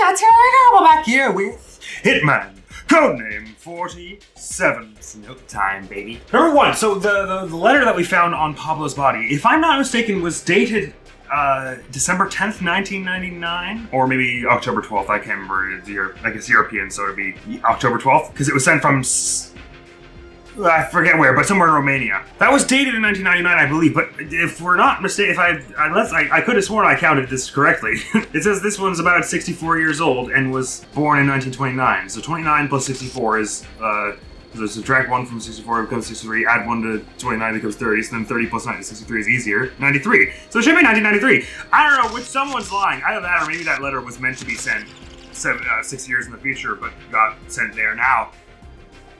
that's right. We're back here with Hitman, Codename 47. It's note time, baby. Number one, so the letter that we found on Pablo's body, if I'm not mistaken, was dated December 10th, 1999, or maybe October 12th. I can't remember. It's I guess European, so it'd be October 12th, because it was sent from I forget where, but somewhere in Romania. That was dated in 1999, I believe. But if we're not mistaken, I could have sworn I counted this correctly. It says this one's about 64 years old and was born in 1929. So 29 plus 64 is so subtract 1 from 64 becomes 63, add 1 to 29 becomes 30, so then 30 plus 63 is easier, 93. So it should be 1993. I don't know which someone's lying. Either that or maybe that letter was meant to be sent 6 years in the future, but got sent there now.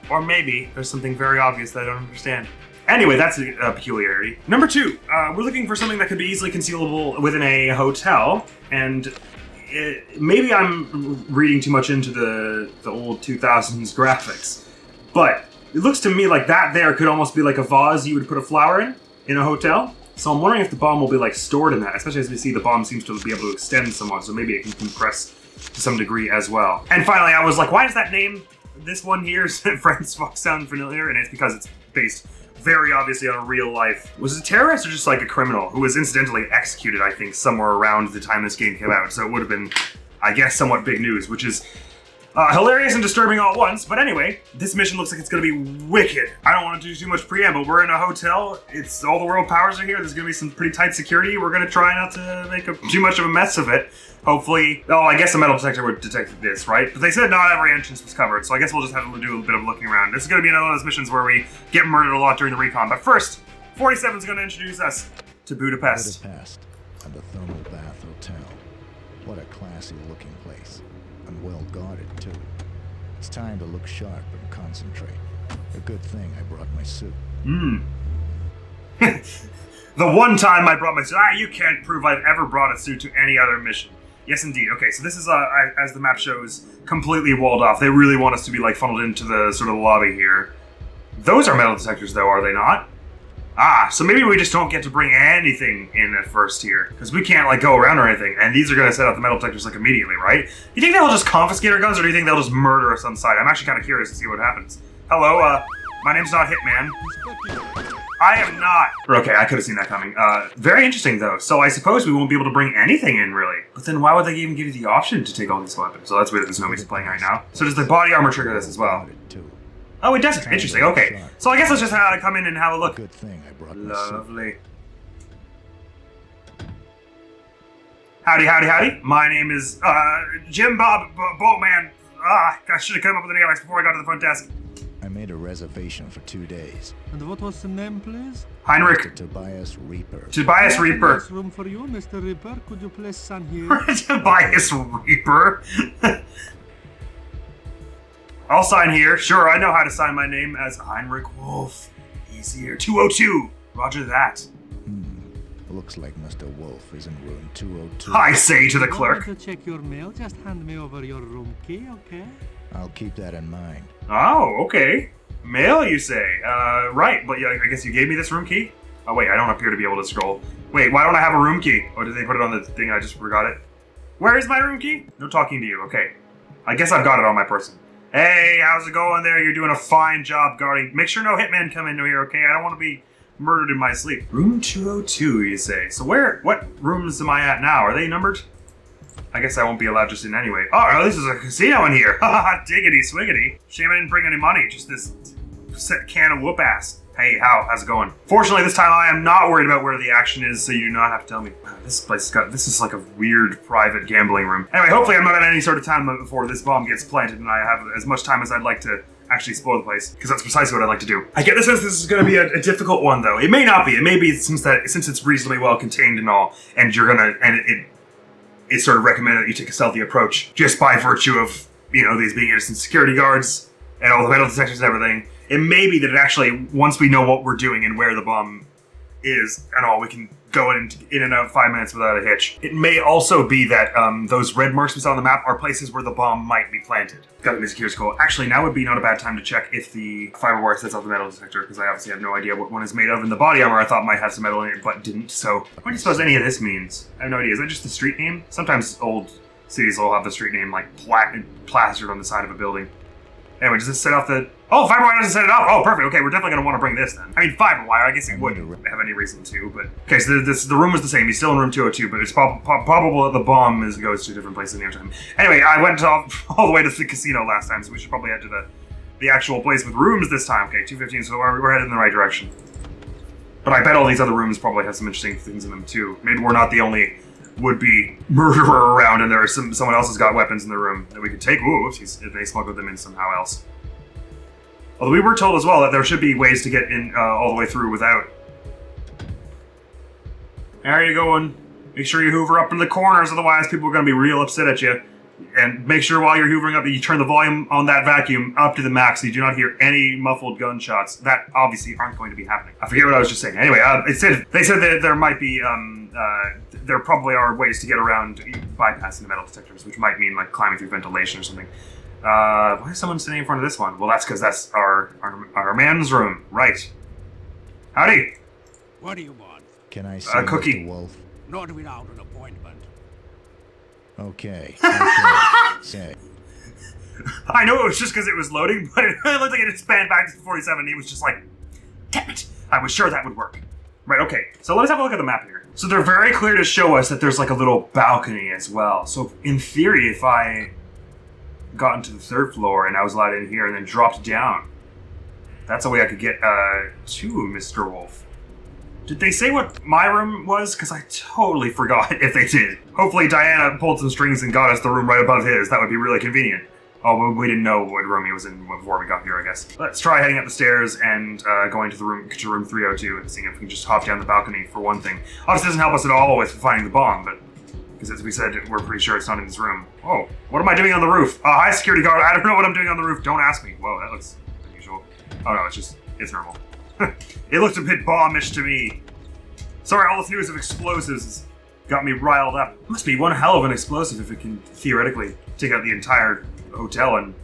Or maybe there's something very obvious that I don't understand. Anyway, that's a peculiarity. Number two, we're looking for something that could be easily concealable within a hotel, and maybe I'm reading too much into the old 2000s graphics, but it looks to me like that there could almost be like a vase you would put a flower in a hotel. So I'm wondering if the bomb will be like stored in that, especially as we see the bomb seems to be able to extend somewhat, so maybe it can compress to some degree as well. And finally, I was like, why is that name, this one here, Franz Fox, sound familiar? And it's because it's based very obviously on a real life. Was it a terrorist or just like a criminal who was incidentally executed, I think, somewhere around the time this game came out? So it would have been, I guess, somewhat big news, which is hilarious and disturbing all at once. But anyway, this mission looks like it's going to be wicked. I don't want to do too much preamble. We're in a hotel. It's all the world powers are here. There's going to be some pretty tight security. We're going to try not to make too much of a mess of it. Hopefully, I guess a metal detector would detect this, right? But they said not every entrance was covered, so I guess we'll just have to do a bit of looking around. This is going to be another one of those missions where we get murdered a lot during the recon. But first, 47 is going to introduce us to Budapest. Budapest and the Thermal Bath Hotel. What a classy-looking place. And well-guarded, too. It's time to look sharp and concentrate. A good thing I brought my suit. The one time I brought my suit. You can't prove I've ever brought a suit to any other mission. Yes, indeed. Okay, so this is, as the map shows, completely walled off. They really want us to be, like, funneled into the sort of lobby here. Those are metal detectors, though, are they not? So maybe we just don't get to bring anything in at first here, because we can't, like, go around or anything, and these are going to set out the metal detectors, like, immediately, right? You think they'll just confiscate our guns, or do you think they'll just murder us on sight? I'm actually kind of curious to see what happens. Hello, my name's not Hitman. I am not. Okay, I could have seen that coming. Very interesting, though. So I suppose we won't be able to bring anything in, really. But then why would they even give you the option to take all these weapons? So that's weird that there's nobody's playing right now. So does the body armor trigger this as well? Oh, it does. Interesting. Okay. So I guess let's just come in and have a look. Good thing I brought Lovely. Howdy, howdy, howdy. My name is, Jim Bob Boatman. I should have come up with an alias before I got to the front desk. I made a reservation for 2 days. And what was the name, please? Heinrich. Tobias Reaper. Tobias Reaper. Nice room for you, Mr. Reaper. Could you please sign here? Tobias Reaper. I'll sign here. Sure, I know how to sign my name as Heinrich Wolf. He's here. 202. Roger that. Looks like Mr. Wolf is in room 202. I say to the clerk. To check your mail, just hand me over your room key, okay? I'll keep that in mind. Oh, okay. Mail, you say? Right, but I guess you gave me this room key? Oh, wait, I don't appear to be able to scroll. Wait, why don't I have a room key? Or did they put it on the thing? I just forgot it. Where is my room key? No talking to you. Okay. I guess I've got it on my person. Hey, how's it going there? You're doing a fine job guarding. Make sure no hitmen come in here, okay? I don't want to be murdered in my sleep. Room 202, you say? So what rooms am I at now? Are they numbered? I guess I won't be allowed just in anyway. Oh, this is a casino in here. Haha, diggity swiggity. Shame I didn't bring any money. Just this set can of whoop ass. Hey, how's it going? Fortunately, this time I am not worried about where the action is, so you do not have to tell me. Wow, this place this is like a weird private gambling room. Anyway, hopefully I'm not at any sort of time before this bomb gets planted and I have as much time as I'd like to actually explore the place, because that's precisely what I'd like to do. I get the sense this is going to be a difficult one, though. It may not be. It may be since it's reasonably well contained and all, and it's sort of recommended that you take a stealthy approach just by virtue of, these being innocent security guards and all the metal detectors and everything. It may be that it actually, once we know what we're doing and where the bomb is and all, we can go in and out 5 minutes without a hitch. It may also be that those red marks we saw on the map are places where the bomb might be planted. Got the music here is cool. Actually, now would be not a bad time to check if the fiber wire sets off the metal detector, because I obviously have no idea what one is made of, and the body armor I thought might have some metal in it, but didn't. So what do you suppose any of this means? I have no idea. Is that just the street name? Sometimes old cities will have the street name like plastered on the side of a building. Anyway, does this set off the... Oh, fiber wire doesn't set it off! Oh, perfect. Okay, we're definitely going to want to bring this then. I mean, fiber wire, I guess it wouldn't have any reason to, but... Okay, so the room was the same. He's still in room 202, but it's probable that the bomb goes to a different place in the time. Anyway, I went all the way to the casino last time, so we should probably head to the actual place with rooms this time. Okay, 215, so we're headed in the right direction. But I bet all these other rooms probably have some interesting things in them, too. Maybe we're not the only would-be murderer around, and there's someone else has got weapons in the room that we could take. Ooh, oopsies, if they smuggled them in somehow else. Although we were told as well that there should be ways to get in all the way through without. How are you going? Make sure you hoover up in the corners, otherwise people are going to be real upset at you. And make sure while you're hoovering up that you turn the volume on that vacuum up to the max so you do not hear any muffled gunshots. That obviously aren't going to be happening. I forget what I was just saying. Anyway, they said that there might be, there probably are ways to get around bypassing the metal detectors, which might mean like climbing through ventilation or something. Why is someone sitting in front of this one? Well, that's because that's our man's room. Right. Howdy. What do you want? Can I see cookie. Mr. Wolf? Not without an appointment. Okay. Say. I know it was just because it was loading, but it looked like it just spanned back to 47. He was just like, damn it. I was sure that would work. Right, okay. So let's have a look at the map here. So they're very clear to show us that there's like a little balcony as well. So in theory, if I got into the 3rd floor and I was allowed in here and then dropped down, that's a way I could get to Mr. Wolf. Did they say what my room was? Because I totally forgot if they did. Hopefully Diana pulled some strings and got us the room right above his. That would be really convenient. Oh, but we didn't know what room he was in before we got here, I guess. Let's try heading up the stairs and going to room 302 and seeing if we can just hop down the balcony for one thing. Obviously it doesn't help us at all with finding the bomb, but because as we said, we're pretty sure it's not in this room. Oh, what am I doing on the roof? Hi, security guard. I don't know what I'm doing on the roof. Don't ask me. Whoa, that looks unusual. Oh no, it's normal. It looked a bit bombish to me. Sorry, all this news of explosives has got me riled up. It must be one hell of an explosive if it can theoretically take out the entire hotel and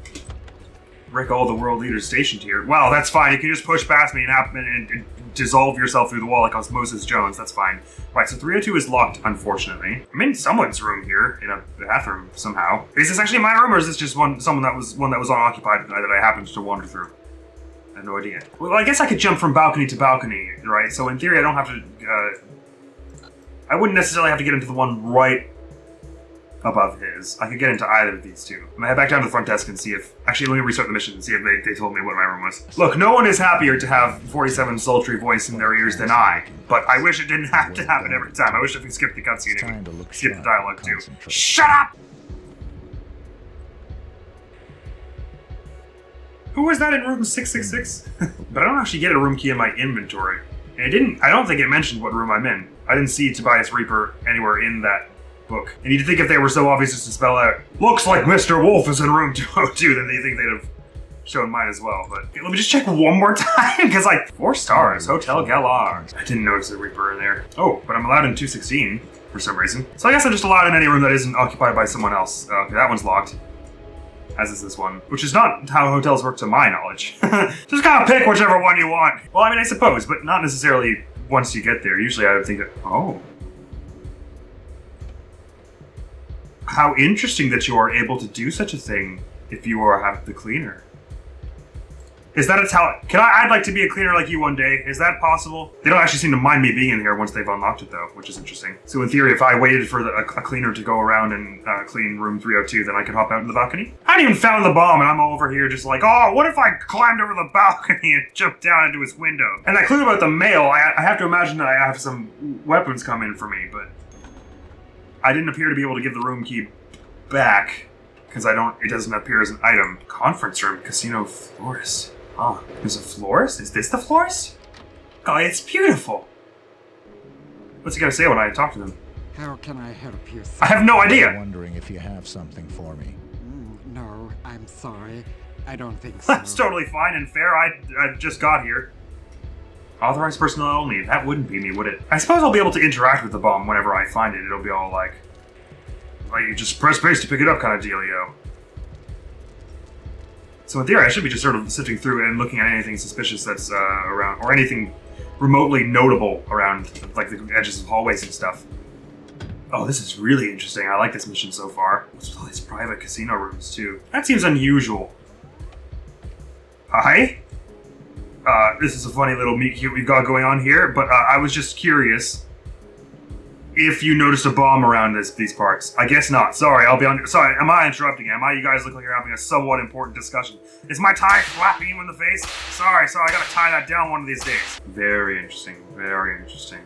wreck all the world leaders stationed here. Wow, that's fine. You can just push past me and dissolve yourself through the wall like Osmosis Jones. That's fine. Right, so 302 is locked, unfortunately. I'm in someone's room here, in a bathroom somehow. Is this actually my room, or is this just someone that was unoccupied that I happened to wander through? I have no idea. Well, I guess I could jump from balcony to balcony, right? So in theory, I don't have to, I wouldn't necessarily have to get into the one right above his. I could get into either of these two. I'm gonna head back down to the front desk and see if... Actually, let me restart the mission and see if they told me what my room was. Look, no one is happier to have 47's sultry voice in their ears than I, but I wish it didn't have to happen every time. I wish if we skipped the cutscene, it would skip the dialogue too. Shut up! Who was that in room 666? But I don't actually get a room key in my inventory. And I don't think it mentioned what room I'm in. I didn't see Tobias Reaper anywhere in that book. And you'd think if they were so obvious just to spell out, looks like Mr. Wolf is in room 202, then they think they'd have shown mine as well. But let me just check one more time, because like 4 stars, Hotel Galar. I didn't notice the Reaper in there. Oh, but I'm allowed in 216 for some reason. So I guess I'm just allowed in any room that isn't occupied by someone else. Okay, that one's locked. As is this one, which is not how hotels work to my knowledge. Just kind of pick whichever one you want. Well, I mean, I suppose, but not necessarily once you get there. Usually I would think that, oh. How interesting that you are able to do such a thing if you have the cleaner. Is that a talent? I'd like to be a cleaner like you one day. Is that possible? They don't actually seem to mind me being in here once they've unlocked it though, which is interesting. So in theory, if I waited for a cleaner to go around and clean room 302, then I could hop out in the balcony? I hadn't even found the bomb and I'm over here just like, oh, what if I climbed over the balcony and jumped down into his window? And that clue about the mail, I have to imagine that I have some weapons come in for me, but I didn't appear to be able to give the room key back because it doesn't appear as an item. Conference room, casino florist. Oh, there's a florist? Is this the florist? Oh, it's beautiful. What's he gonna say when I talk to them? How can I help you, sir? I have no idea! I'm wondering if you have something for me. No, I'm sorry. I don't think so. That's totally fine and fair. I just got here. Authorized personnel only. That wouldn't be me, would it? I suppose I'll be able to interact with the bomb whenever I find it. It'll be all like you just press space to pick it up kind of dealio. So in theory, I should be just sort of sifting through and looking at anything suspicious that's around, or anything remotely notable around, like the edges of hallways and stuff. Oh, this is really interesting. I like this mission so far. What's with all these private casino rooms, too? That seems unusual. Hi? This is a funny little meet cute we've got going on here, but I was just curious if you noticed a bomb around these parts. I guess not. Sorry, sorry, am I interrupting? You guys look like you're having a somewhat important discussion. Is my tie flapping you in the face? Sorry, I gotta tie that down one of these days. Very interesting, very interesting.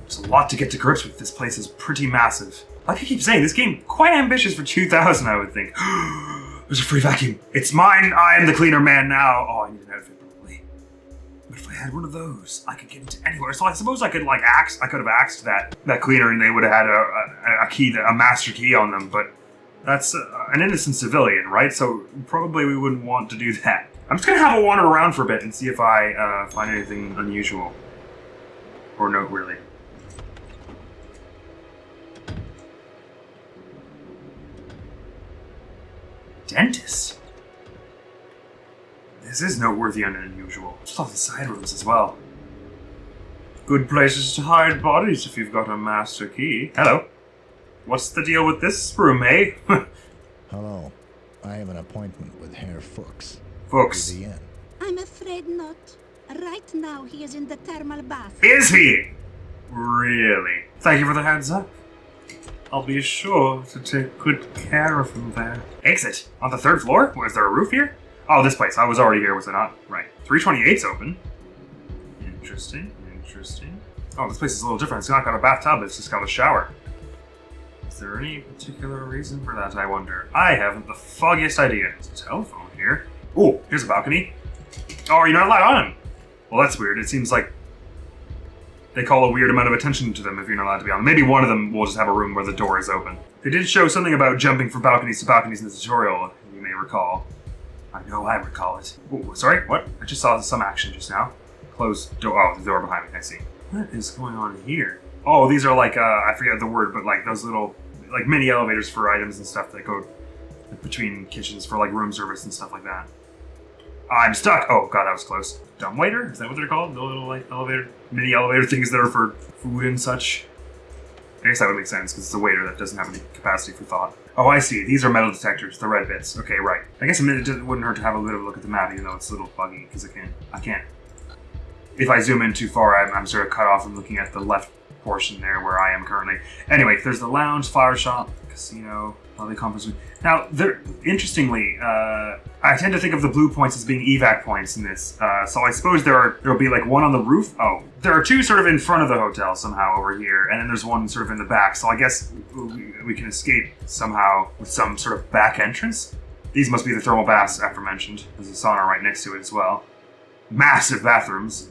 There's a lot to get to grips with. This place is pretty massive. Like I keep saying, this game quite ambitious for 2000, I would think. There's a free vacuum. It's mine. I am the cleaner man now. Oh, I need an outfit probably. But if I had one of those, I could get into anywhere. So I suppose I could have axed that cleaner, and they would have had a key, a master key on them. But that's an innocent civilian, right? So probably we wouldn't want to do that. I'm just gonna have a wander around for a bit and see if I find anything unusual or noteworthy. Dentist? This is noteworthy and unusual. Just all the side rooms as well. Good places to hide bodies if you've got a master key. Hello. What's the deal with this room, eh? Hello. I have an appointment with Herr Fuchs. Fuchs. To the inn. I'm afraid not. Right now he is in the thermal bath. Is he? Really? Thank you for the heads up. I'll be sure to take good care of him there. Exit? On the 3rd floor? Was there a roof here? Oh, this place. I was already here, was I not? Right. 328's open. Interesting, interesting. Oh, this place is a little different. It's not got a bathtub, it's just got a shower. Is there any particular reason for that, I wonder? I haven't the foggiest idea. There's a telephone here. Oh, here's a balcony. Oh, you're not allowed on him. Well, that's weird. It seems like they call a weird amount of attention to them if you're not allowed to be on them. Maybe one of them will just have a room where the door is open. They did show something about jumping from balconies to balconies in the tutorial, you may recall. I know I recall it. Oh, sorry, what? I just saw some action just now. Closed door. Oh, the door behind me, I see. What is going on here? Oh, these are like, I forget the word, but like those little, like mini elevators for items and stuff that go between kitchens for like room service and stuff like that. I'm stuck. Oh god, that was close. Dumbwaiter? Is that what they're called? The little like mini elevator things that are for food and such. I guess that would make sense because it's a waiter that doesn't have any capacity for thought. Oh, I see. These are metal detectors, the red bits. Okay, right. I guess it wouldn't hurt to have a bit of a look at the map, even though it's a little buggy because I can't. If I zoom in too far, I'm sort of cut off from looking at the left portion there where I am currently. Anyway, there's the lounge, flower shop, casino, lobby conference room. Now, interestingly, I tend to think of the blue points as being evac points in this. So I suppose there'll be like one on the roof. Oh, there are two sort of in front of the hotel somehow over here, and then there's one sort of in the back. So I guess we can escape somehow with some sort of back entrance. These must be the thermal baths aforementioned. There's a sauna right next to it as well. Massive bathrooms.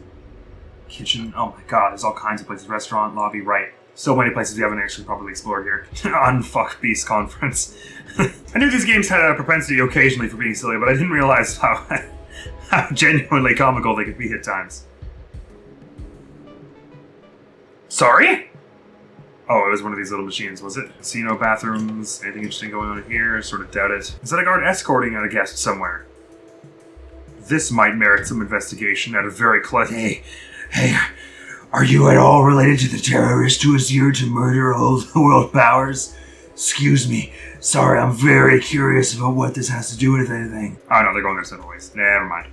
Kitchen. Oh my god, there's all kinds of places. Restaurant, lobby, right. So many places we haven't actually properly explored here. Unfuck Beast Conference. I knew these games had a propensity occasionally for being silly, but I didn't realize how genuinely comical they could be at times. Sorry? Oh, it was one of these little machines, was it? Casino, bathrooms, anything interesting going on here? Sort of doubt it. Is that a guard escorting a guest somewhere? This might merit some investigation at a very Hey, are you at all related to the terrorist who is here to murder all the world powers? Excuse me. Sorry, I'm very curious about what this has to do with anything. Oh no, they're going their separate ways. Never mind.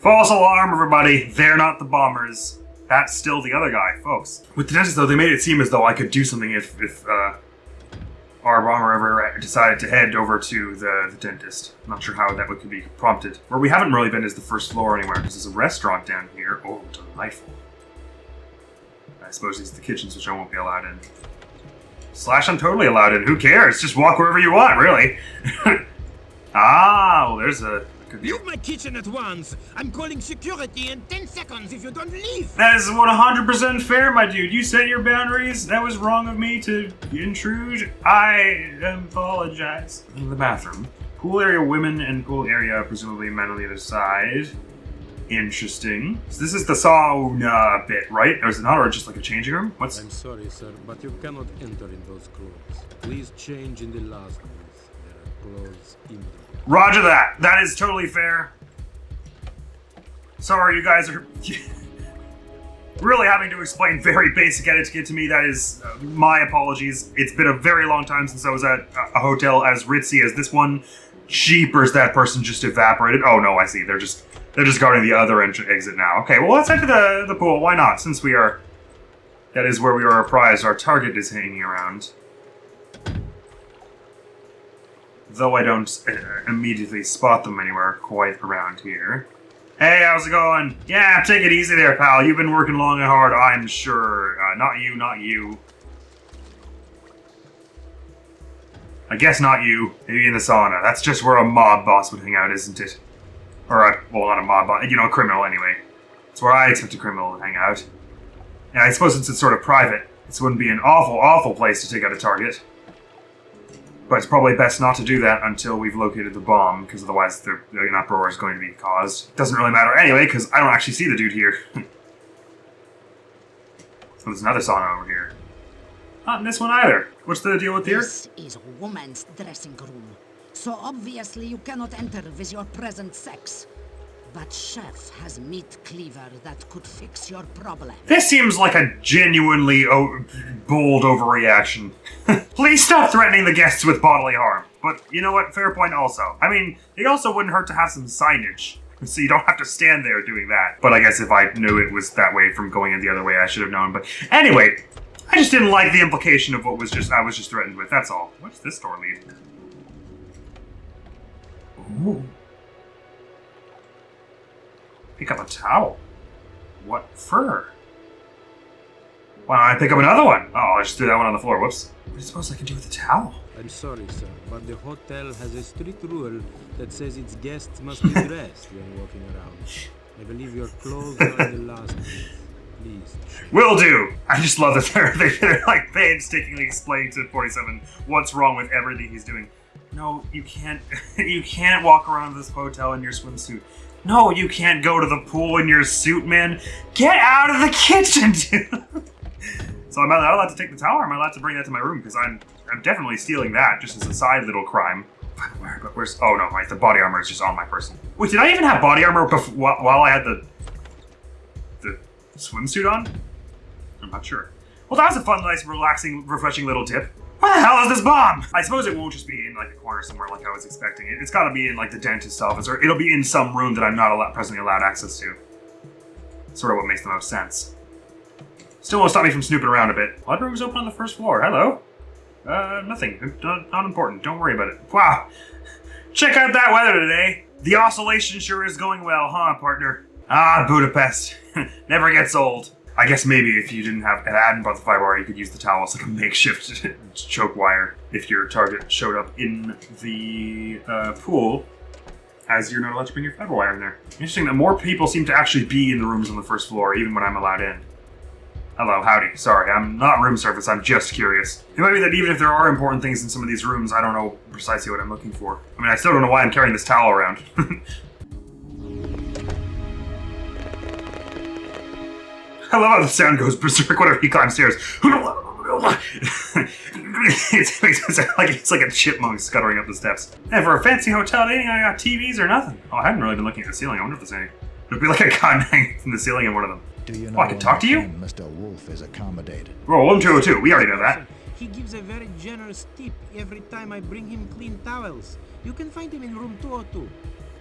False alarm, everybody. They're not the bombers. That's still the other guy, folks. With the dentist, though, they made it seem as though I could do something if our bomber ever decided to head over to the dentist. I'm not sure how that could be prompted. Where we haven't really been is the first floor anywhere, because there's a restaurant down here. Oh, delightful. I suppose these are the kitchens, which I won't be allowed in. Slash, I'm totally allowed in. Who cares? Just walk wherever you want, really. Well, there's a... Leave my kitchen at once! I'm calling security in 10 seconds if you don't leave! That is 100% fair, my dude. You set your boundaries. That was wrong of me to intrude. I apologize. In the bathroom. Pool area women and pool area presumably men on the other side. Interesting. So this is the sauna bit, right? Or is it not? Or just like a changing room? I'm sorry, sir, but you cannot enter in those clothes. Please change in the last booth. There are clothes in the... Roger that. That is totally fair. Sorry, you guys are... really having to explain very basic etiquette to me, that is my apologies. It's been a very long time since I was at a hotel as ritzy as this one. Jeepers, that person just evaporated. Oh no, I see. They're just guarding the other exit now. Okay, well, let's head to the pool. Why not? Since we are... That is where we are apprised our target is hanging around. Though I don't immediately spot them anywhere quite around here. Hey, how's it going? Yeah, take it easy there, pal. You've been working long and hard, I'm sure. Not you, not you. I guess not you. Maybe in the sauna. That's just where a mob boss would hang out, isn't it? Or, well, not a mob boss. You know, a criminal, anyway. It's where I expect a criminal to hang out. And I suppose since it's sort of private, this wouldn't be an awful, awful place to take out a target. But it's probably best not to do that until we've located the bomb, because otherwise an uproar is going to be caused. Doesn't really matter anyway, because I don't actually see the dude here. Oh, there's another sauna over here. Not in this one either. What's the deal with here? This is a woman's dressing room, so obviously you cannot enter with your present sex. But Chef has meat cleaver that could fix your problem. This seems like a genuinely bold overreaction. Please stop threatening the guests with bodily harm. But you know what? Fair point also. I mean, it also wouldn't hurt to have some signage, so you don't have to stand there doing that. But I guess if I knew it was that way from going in the other way, I should have known. But anyway, I just didn't like the implication of what I was just threatened with, that's all. What's this door lead? Ooh. Pick up a towel. What for? Why don't I pick up another one? Oh, I just threw that one on the floor. Whoops. What do you suppose I can do with the towel? I'm sorry, sir, but the hotel has a strict rule that says its guests must be dressed when walking around. I believe your clothes are in the last booth. Please. Will do! I just love that they're like painstakingly explaining to 47 what's wrong with everything he's doing. No, you can't. You can't walk around this hotel in your swimsuit. No, you can't go to the pool in your suit, man. Get out of the kitchen, dude. So am I allowed to take the towel, or am I allowed to bring that to my room? Because I'm definitely stealing that, just as a side little crime. But where's... Oh, no, right, the body armor is just on my person. Wait, did I even have body armor while I had the swimsuit on? I'm not sure. Well, that was a fun, nice, relaxing, refreshing little tip. Where the hell is this bomb? I suppose it won't just be in like a corner somewhere like I was expecting. It's got to be in like the dentist's office, or it'll be in some room that I'm not presently allowed access to. Sort of what makes the most sense. Still won't stop me from snooping around a bit. Blood room's open on the first floor. Hello. Nothing. Not important. Don't worry about it. Wow. Check out that weather today. The oscillation sure is going well, huh, partner? Ah, Budapest. Never gets old. I guess maybe if you hadn't bought the fiber wire, you could use the towel as like a makeshift choke wire if your target showed up in the pool, as you're not allowed to bring your fiber wire in there. Interesting that more people seem to actually be in the rooms on the first floor, even when I'm allowed in. Hello, howdy. Sorry, I'm not room service, I'm just curious. It might be that even if there are important things in some of these rooms, I don't know precisely what I'm looking for. I mean, I still don't know why I'm carrying this towel around. I love how the sound goes berserk whenever he climbs stairs. It's like a chipmunk scuttering up the steps. And for a fancy hotel, they ain't got TVs or nothing. Oh, I haven't really been looking at the ceiling. I wonder if there's any. There'd be like a gun hanging from the ceiling in one of them. Do you know I can talk to you? Mr. Wolf is accommodated. Roll 1202. We already know that. He gives a very generous tip every time I bring him clean towels. You can find him in room 202.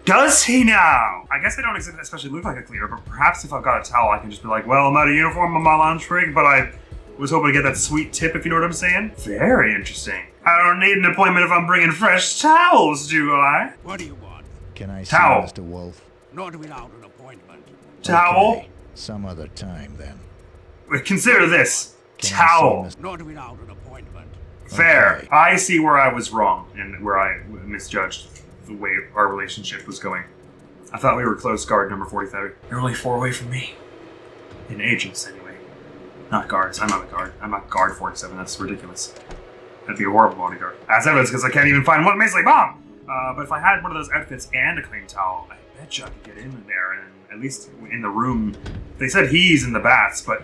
Does he now? I guess I don't especially look like a cleaner, but perhaps if I've got a towel, I can just be like, well, I'm out of uniform on my lunch break, but I was hoping to get that sweet tip, if you know what I'm saying. Very interesting. I don't need an appointment if I'm bringing fresh towels, do I? What do you want? Can I see Towel. Mr. Wolf? Not without an appointment. Towel? Okay. Some other time, then. Consider this. Can Towel. I see Mr. Not without an appointment. Fair. Okay. I see where I was wrong and where I misjudged the way our relationship was going. I thought we were close guard number 43. You're only 4 away from me. In agents, anyway. Not guards. I'm not a guard. I'm not guard 47. That's ridiculous. That'd be a horrible bodyguard. As evidence, because I can't even find one measly bomb! But if I had one of those outfits and a clean towel, I bet you I could get in there, and at least in the room. They said he's in the baths, but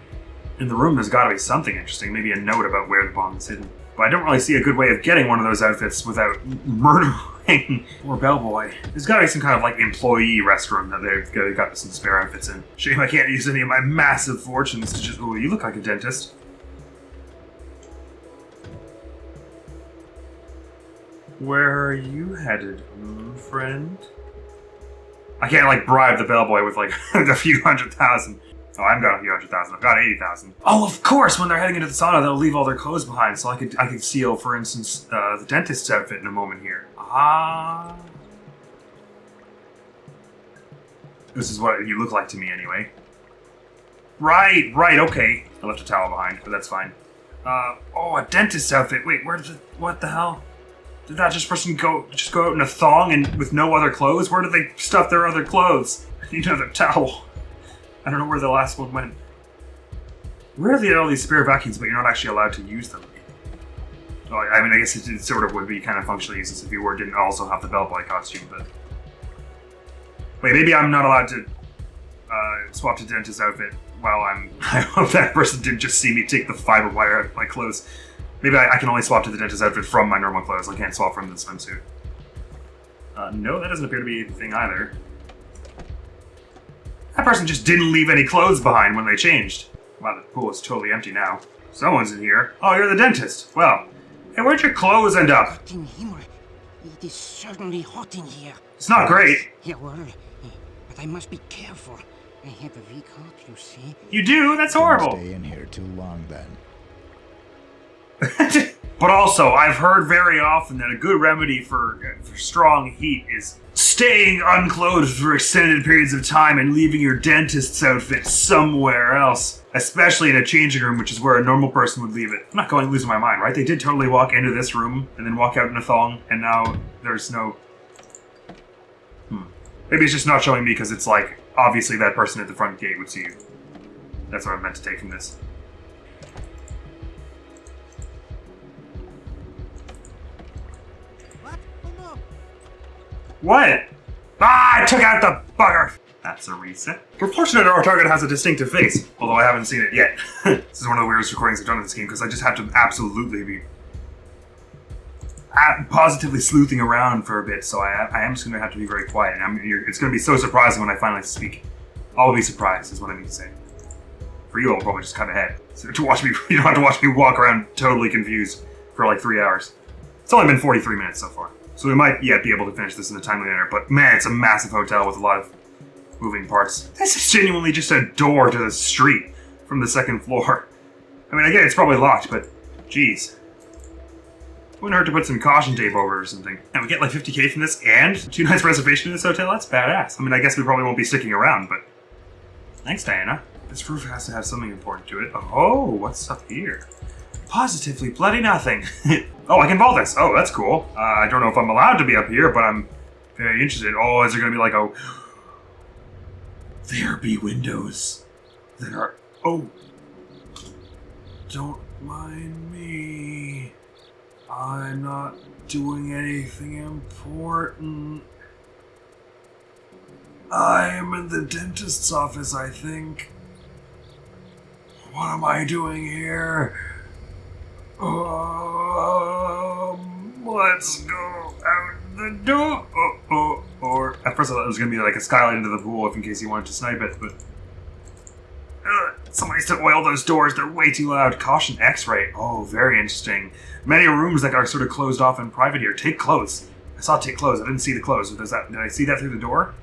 in the room there's gotta be something interesting. Maybe a note about where the bomb is hidden. But I don't really see a good way of getting one of those outfits without murdering poor bellboy. There's gotta be some kind of like employee restroom that they've got some spare outfits in. Shame I can't use any of my massive fortunes to just, oh, you look like a dentist. Where are you headed, friend? I can't like bribe the bellboy with like a few $100,000. Oh, I haven't got a few $100,000. I've got 80,000. Oh, of course! When they're heading into the sauna, they'll leave all their clothes behind, so I could steal, for instance, the dentist's outfit in a moment here. Ah. This is what you look like to me, anyway. Right, okay. I left a towel behind, but that's fine. Oh, a dentist's outfit. Wait, what the hell? Did that person go out in a thong and with no other clothes? Where did they stuff their other clothes? I need another towel. I don't know where the last one went. Where are they all these spare vacuums, but you're not actually allowed to use them? Oh, I mean, I guess it sort of would be kind of functionally useless if you didn't also have the bellboy costume, but... Wait, maybe I'm not allowed to swap to dentist's outfit while I hope that person didn't just see me take the fiber wire out of my clothes. Maybe I can only swap to the dentist's outfit from my normal clothes. I can't swap from the swimsuit. No, that doesn't appear to be the thing either. That person just didn't leave any clothes behind when they changed. Wow, the pool is totally empty now. Someone's in here. Oh, you're the dentist. Well, hey, where'd your clothes end up? In Himmel, it is certainly hot in here. It's not great. Yeah, well, but I must be careful. I have a weak heart, you see. You do? That's Don't horrible. stay in here too long, then. But also, I've heard very often that a good remedy for strong heat is staying unclothed for extended periods of time and leaving your dentist's outfit somewhere else. Especially in a changing room, which is where a normal person would leave it. I'm not going losing my mind, right? They did totally walk into this room and then walk out in a thong, and now there's no... Maybe it's just not showing me because it's like, obviously that person at the front gate would see you. That's what I meant to take from this. What? Ah, I took out the bugger! That's a reset. We're fortunate our target has a distinctive face, although I haven't seen it yet. This is one of the weirdest recordings I've done in this game, because I just have to absolutely be positively sleuthing around for a bit, so I am just going to have to be very quiet, and it's going to be so surprising when I finally speak. I'll be surprised, is what I mean to say. For you, I'll probably just cut ahead. So you don't have to watch me walk around totally confused for like 3 hours. It's only been 43 minutes so far. So we might yet be able to finish this in a timely manner, but man, it's a massive hotel with a lot of moving parts. This is genuinely just a door to the street from the second floor. I mean, I get it's probably locked, but geez. Wouldn't hurt to put some caution tape over it or something. And we get like 50k from this and 2 nights reservation in this hotel? That's badass. I mean, I guess we probably won't be sticking around, but thanks, Diana. This roof has to have something important to it. Oh, what's up here? Positively bloody nothing. Oh, I can vault this. Oh, that's cool. I don't know if I'm allowed to be up here, but I'm very interested. Oh, is there going to be like a... There be windows that are... Oh. Don't mind me. I'm not doing anything important. I am in the dentist's office, I think. What am I doing here? Let's go out the door. Or at first I thought it was gonna be like a skylight into the pool, if in case you wanted to snipe it, but somebody needs to oil those doors. They're way too loud. Caution X-ray. Oh, very interesting. Many rooms that are sort of closed off and private here. Take clothes. I saw take clothes. I didn't see the clothes. Did I see that through the door?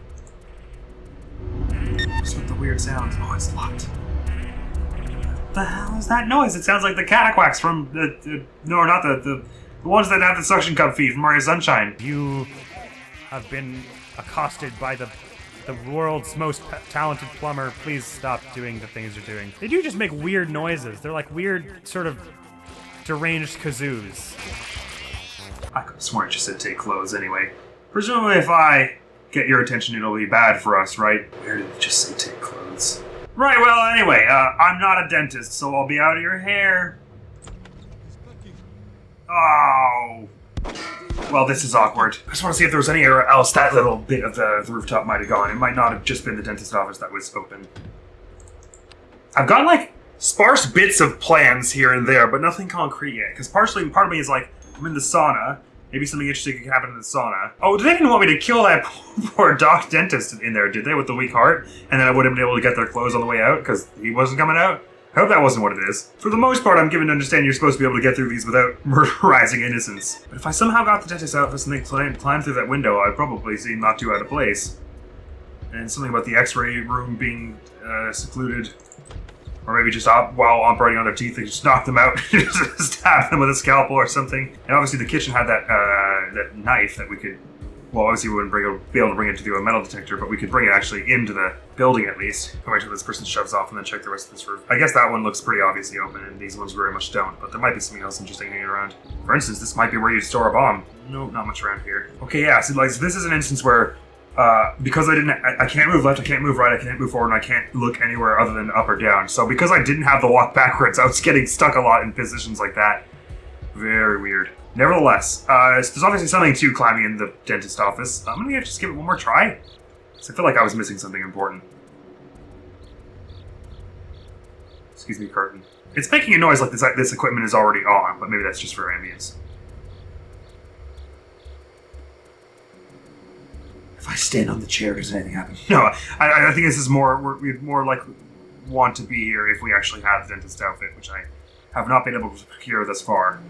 What's with the weird sounds? Oh, it's locked. What the hell is that noise? It sounds like the cataquacks from no, not the ones that have the suction cup feet from Mario Sunshine. You have been accosted by the world's most talented plumber. Please stop doing the things you're doing. They do just make weird noises. They're like weird, sort of deranged kazoos. I could have sworn it just said take clothes anyway. Presumably if I get your attention, it'll be bad for us, right? Where did it just say take clothes? Right, well, anyway, I'm not a dentist, so I'll be out of your hair. Oh. Well, this is awkward. I just want to see if there was anywhere else that little bit of the rooftop might have gone. It might not have just been the dentist office that was open. I've got, like, sparse bits of plans here and there, but nothing concrete yet. Because part of me is like, I'm in the sauna. Maybe something interesting could happen in the sauna. Oh, they didn't want me to kill that poor doc dentist in there, did they, with the weak heart? And then I wouldn't have been able to get their clothes on the way out because he wasn't coming out? I hope that wasn't what it is. For the most part, I'm given to understand you're supposed to be able to get through these without murderizing innocents. But if I somehow got the dentist's outfit and they climbed through that window, I'd probably seem not too out of place. And something about the x-ray room being secluded. Or maybe just while operating on their teeth, they just knock them out, just stab them with a scalpel or something. And obviously the kitchen had that knife that we could, well, obviously we wouldn't be able to bring it to do a metal detector, but we could bring it actually into the building at least. I'll wait till this person shoves off and then check the rest of this room. I guess that one looks pretty obviously open, and these ones very much don't, but there might be something else interesting hanging around. For instance, this might be where you store a bomb. Nope, not much around here. Okay, yeah, so like this is an instance where because I can't move left, I can't move right, I can't move forward, and I can't look anywhere other than up or down. So because I didn't have the walk backwards, I was getting stuck a lot in positions like that. Very weird. Nevertheless, there's obviously something to climbing in the dentist office. I'm gonna just give it one more try. Because I feel like I was missing something important. Excuse me, curtain. It's making a noise like this equipment is already on, but maybe that's just for ambience. If I stand on the chair, does anything happen? No, I think this is we'd more likely want to be here if we actually have the dentist outfit, which I have not been able to procure thus far.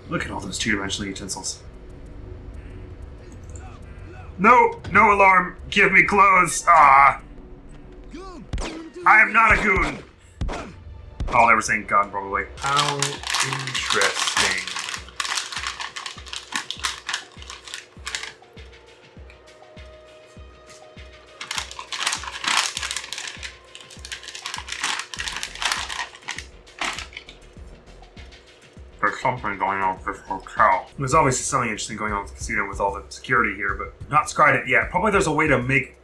Look at all those two-dimensional utensils. No alarm. Give me clothes. Ah. I am not a goon. Oh, they were saying gun, probably. How interesting. There's something going on with this hotel. There's obviously something interesting going on with the casino with all the security here, but not scryed it yet. Probably there's a way to make,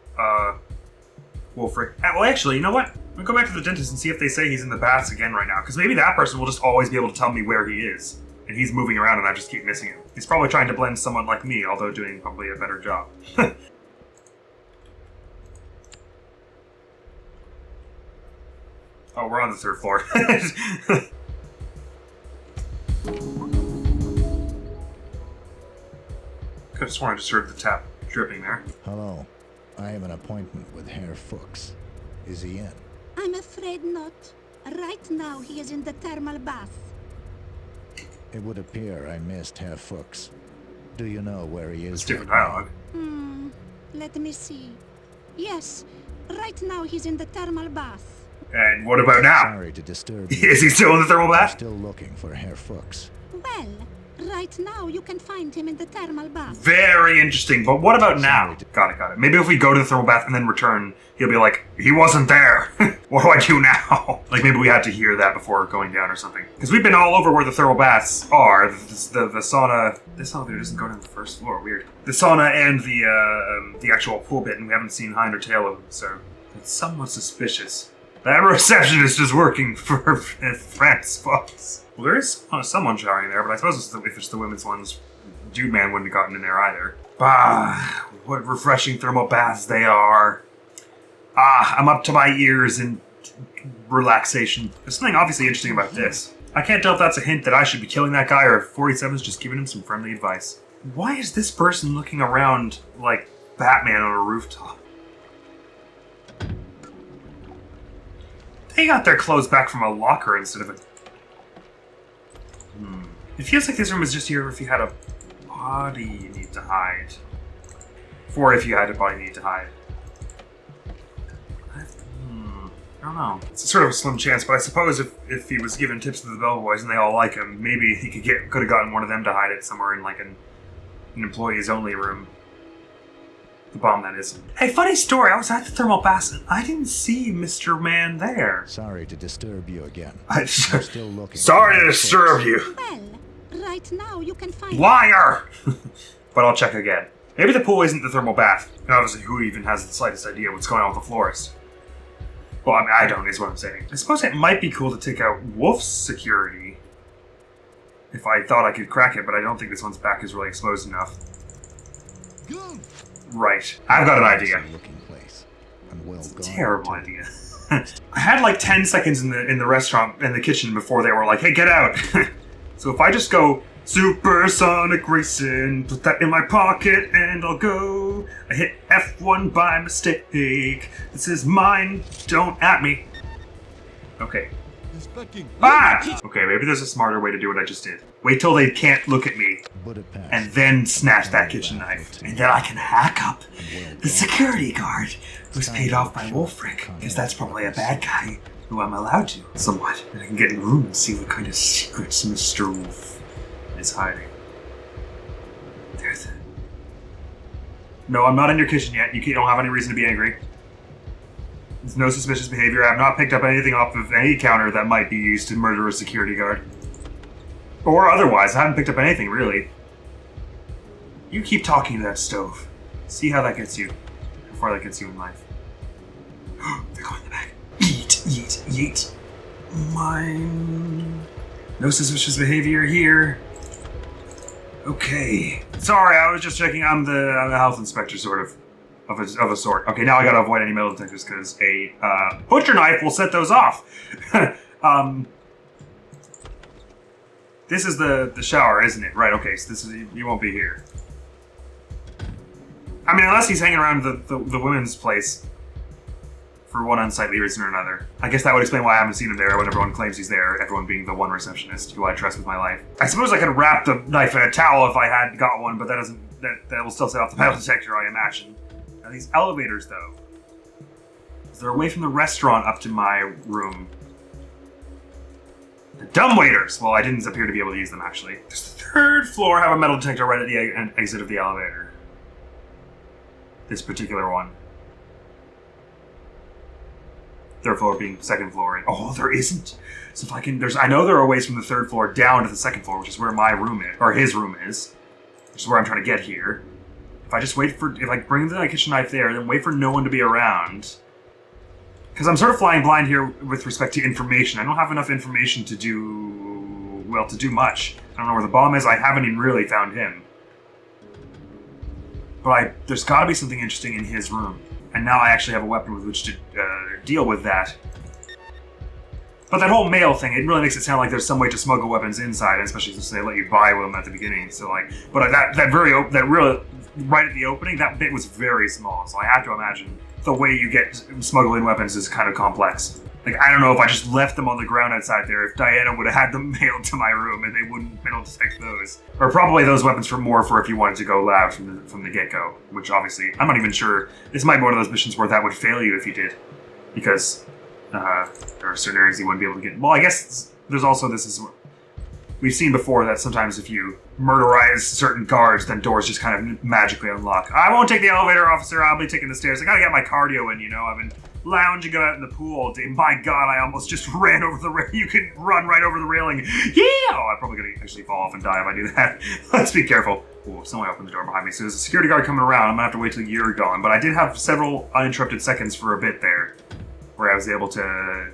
Wolfric. Well, actually, you know what? I'm gonna go back to the dentist and see if they say he's in the baths again right now, because maybe that person will just always be able to tell me where he is. And he's moving around and I just keep missing him. He's probably trying to blend someone like me, although doing probably a better job. Oh, we're on the 3rd floor. Could have sworn I just heard the tap dripping there. Hello. I have an appointment with Herr Fuchs. Is he in? I'm afraid not. Right now, he is in the thermal bath. It would appear I missed Herr Fuchs. Do you know where he is? It's different right dialogue. Let me see. Yes, right now he's in the thermal bath. And what about now? Sorry to disturb you. Is he still in the thermal I'm bath? still looking for Herr Fuchs. Well, right now you can find him in the thermal bath. Very interesting, but what about now? Got it. Maybe if we go to the thermal bath and then return, he'll be like, he wasn't there. What do I do now? Like maybe we had to hear that before going down or something. Because we've been all over where the thermal baths are. The sauna, this elevator doesn't go to the 1st floor, weird. The sauna and the actual pool bit, and we haven't seen hind or tail of them, so it's somewhat suspicious. That receptionist is working for France Fox. Well, there is someone showering there, but I suppose if it's the women's ones, Dude Man wouldn't have gotten in there either. Bah, what refreshing thermal baths they are. Ah, I'm up to my ears in relaxation. There's something obviously interesting about this. I can't tell if that's a hint that I should be killing that guy or if 47's just giving him some friendly advice. Why is this person looking around like Batman on a rooftop? They got their clothes back from a locker instead of a... It feels like this room is just here if you had a body you need to hide. Or if you had a body you need to hide. I don't know. It's sort of a slim chance, but I suppose if he was given tips to the bellboys and they all like him, maybe he could have gotten one of them to hide it somewhere in like an employees only room. The bomb, that is. Hey, funny story. I was at the thermal bath and I didn't see Mr. Man there. Sorry to disturb you again. I'm still looking. Sorry to disturb you. Well, right now you can find... Liar! But I'll check again. Maybe the pool isn't the thermal bath. And obviously, who even has the slightest idea what's going on with the florist? Well, I mean, I don't, is what I'm saying. I suppose it might be cool to take out Wolf's security. If I thought I could crack it, but I don't think this one's back is really exposed enough. Right. I've got an idea. Looking place. And well It's a gone. terrible idea. I had like 10 seconds in the restaurant, in the kitchen, before they were like, hey, get out. So if I just go, supersonic racing, put that in my pocket and I'll go. I hit F1 by mistake. This is mine, don't at me. Okay. Ah! Okay, maybe there's a smarter way to do what I just did. Wait till they can't look at me, and then snatch that kitchen knife. And then I can hack up the security guard who's paid off by Wolfric, because that's probably a bad guy who I'm allowed to, somewhat. And I can get in the room and see what kind of secrets Mr. Wolf is hiding. There's it. No, I'm not in your kitchen yet. You don't have any reason to be angry. There's no suspicious behavior. I've not picked up anything off of any counter that might be used to murder a security guard. Or otherwise, I haven't picked up anything, really. You keep talking to that stove. See how that gets you. How far that gets you in life. They're going in the back. Yeet, yeet, yeet. Mine. No suspicious behavior here. Okay. Sorry, I was just checking. I'm the health inspector, sort of. Of a sort. Okay, now I gotta avoid any metal detectors because a butcher knife will set those off. This is the shower, isn't it? Right, okay, so this is, you won't be here. I mean, unless he's hanging around the women's place for one unsightly reason or another. I guess that would explain why I haven't seen him there when everyone claims he's there, everyone being the one receptionist who I trust with my life. I suppose I could wrap the knife in a towel if I had got one, but that will still set off the metal detector, I imagine. Now these elevators, though. They're away from the restaurant up to my room. The dumb waiters! Well, I didn't appear to be able to use them, actually. Does the third floor have a metal detector right at the exit of the elevator? This particular one. Third floor being second floor. Oh, there isn't. So if I can, I know there are ways from the third floor down to the second floor, which is where my room is, or his room is, which is where I'm trying to get here. If I just if I bring the kitchen knife there, then wait for no one to be around. Because I'm sort of flying blind here with respect to information. I don't have enough information to do much. I don't know where the bomb is. I haven't even really found him. But there's got to be something interesting in his room. And now I actually have a weapon with which to deal with that. But that whole mail thing, it really makes it sound like there's some way to smuggle weapons inside, especially since they let you buy them at the beginning. So but that really right at the opening, that bit was very small. So I have to imagine the way you get smuggling weapons is kind of complex. Like, I don't know if I just left them on the ground outside there, if Diana would have had them mailed to my room and they wouldn't metal detect those. Or probably those weapons for if you wanted to go loud from the get-go, which obviously, I'm not even sure. This might be one of those missions where that would fail you if you did. Because there are certain areas you wouldn't be able to get. Well, I guess there's also we've seen before that sometimes if you murderize certain guards, then doors just kind of magically unlock. I won't take the elevator, officer. I'll be taking the stairs. I gotta get my cardio in, you know. I've been lounging out in the pool all day. My God, I almost just ran over the railing. You can run right over the railing. Yeah! Oh, I'm probably gonna actually fall off and die if I do that. Let's be careful. Oh, someone opened the door behind me. So there's a security guard coming around. I'm gonna have to wait till you're gone. But I did have several uninterrupted seconds for a bit there, where I was able to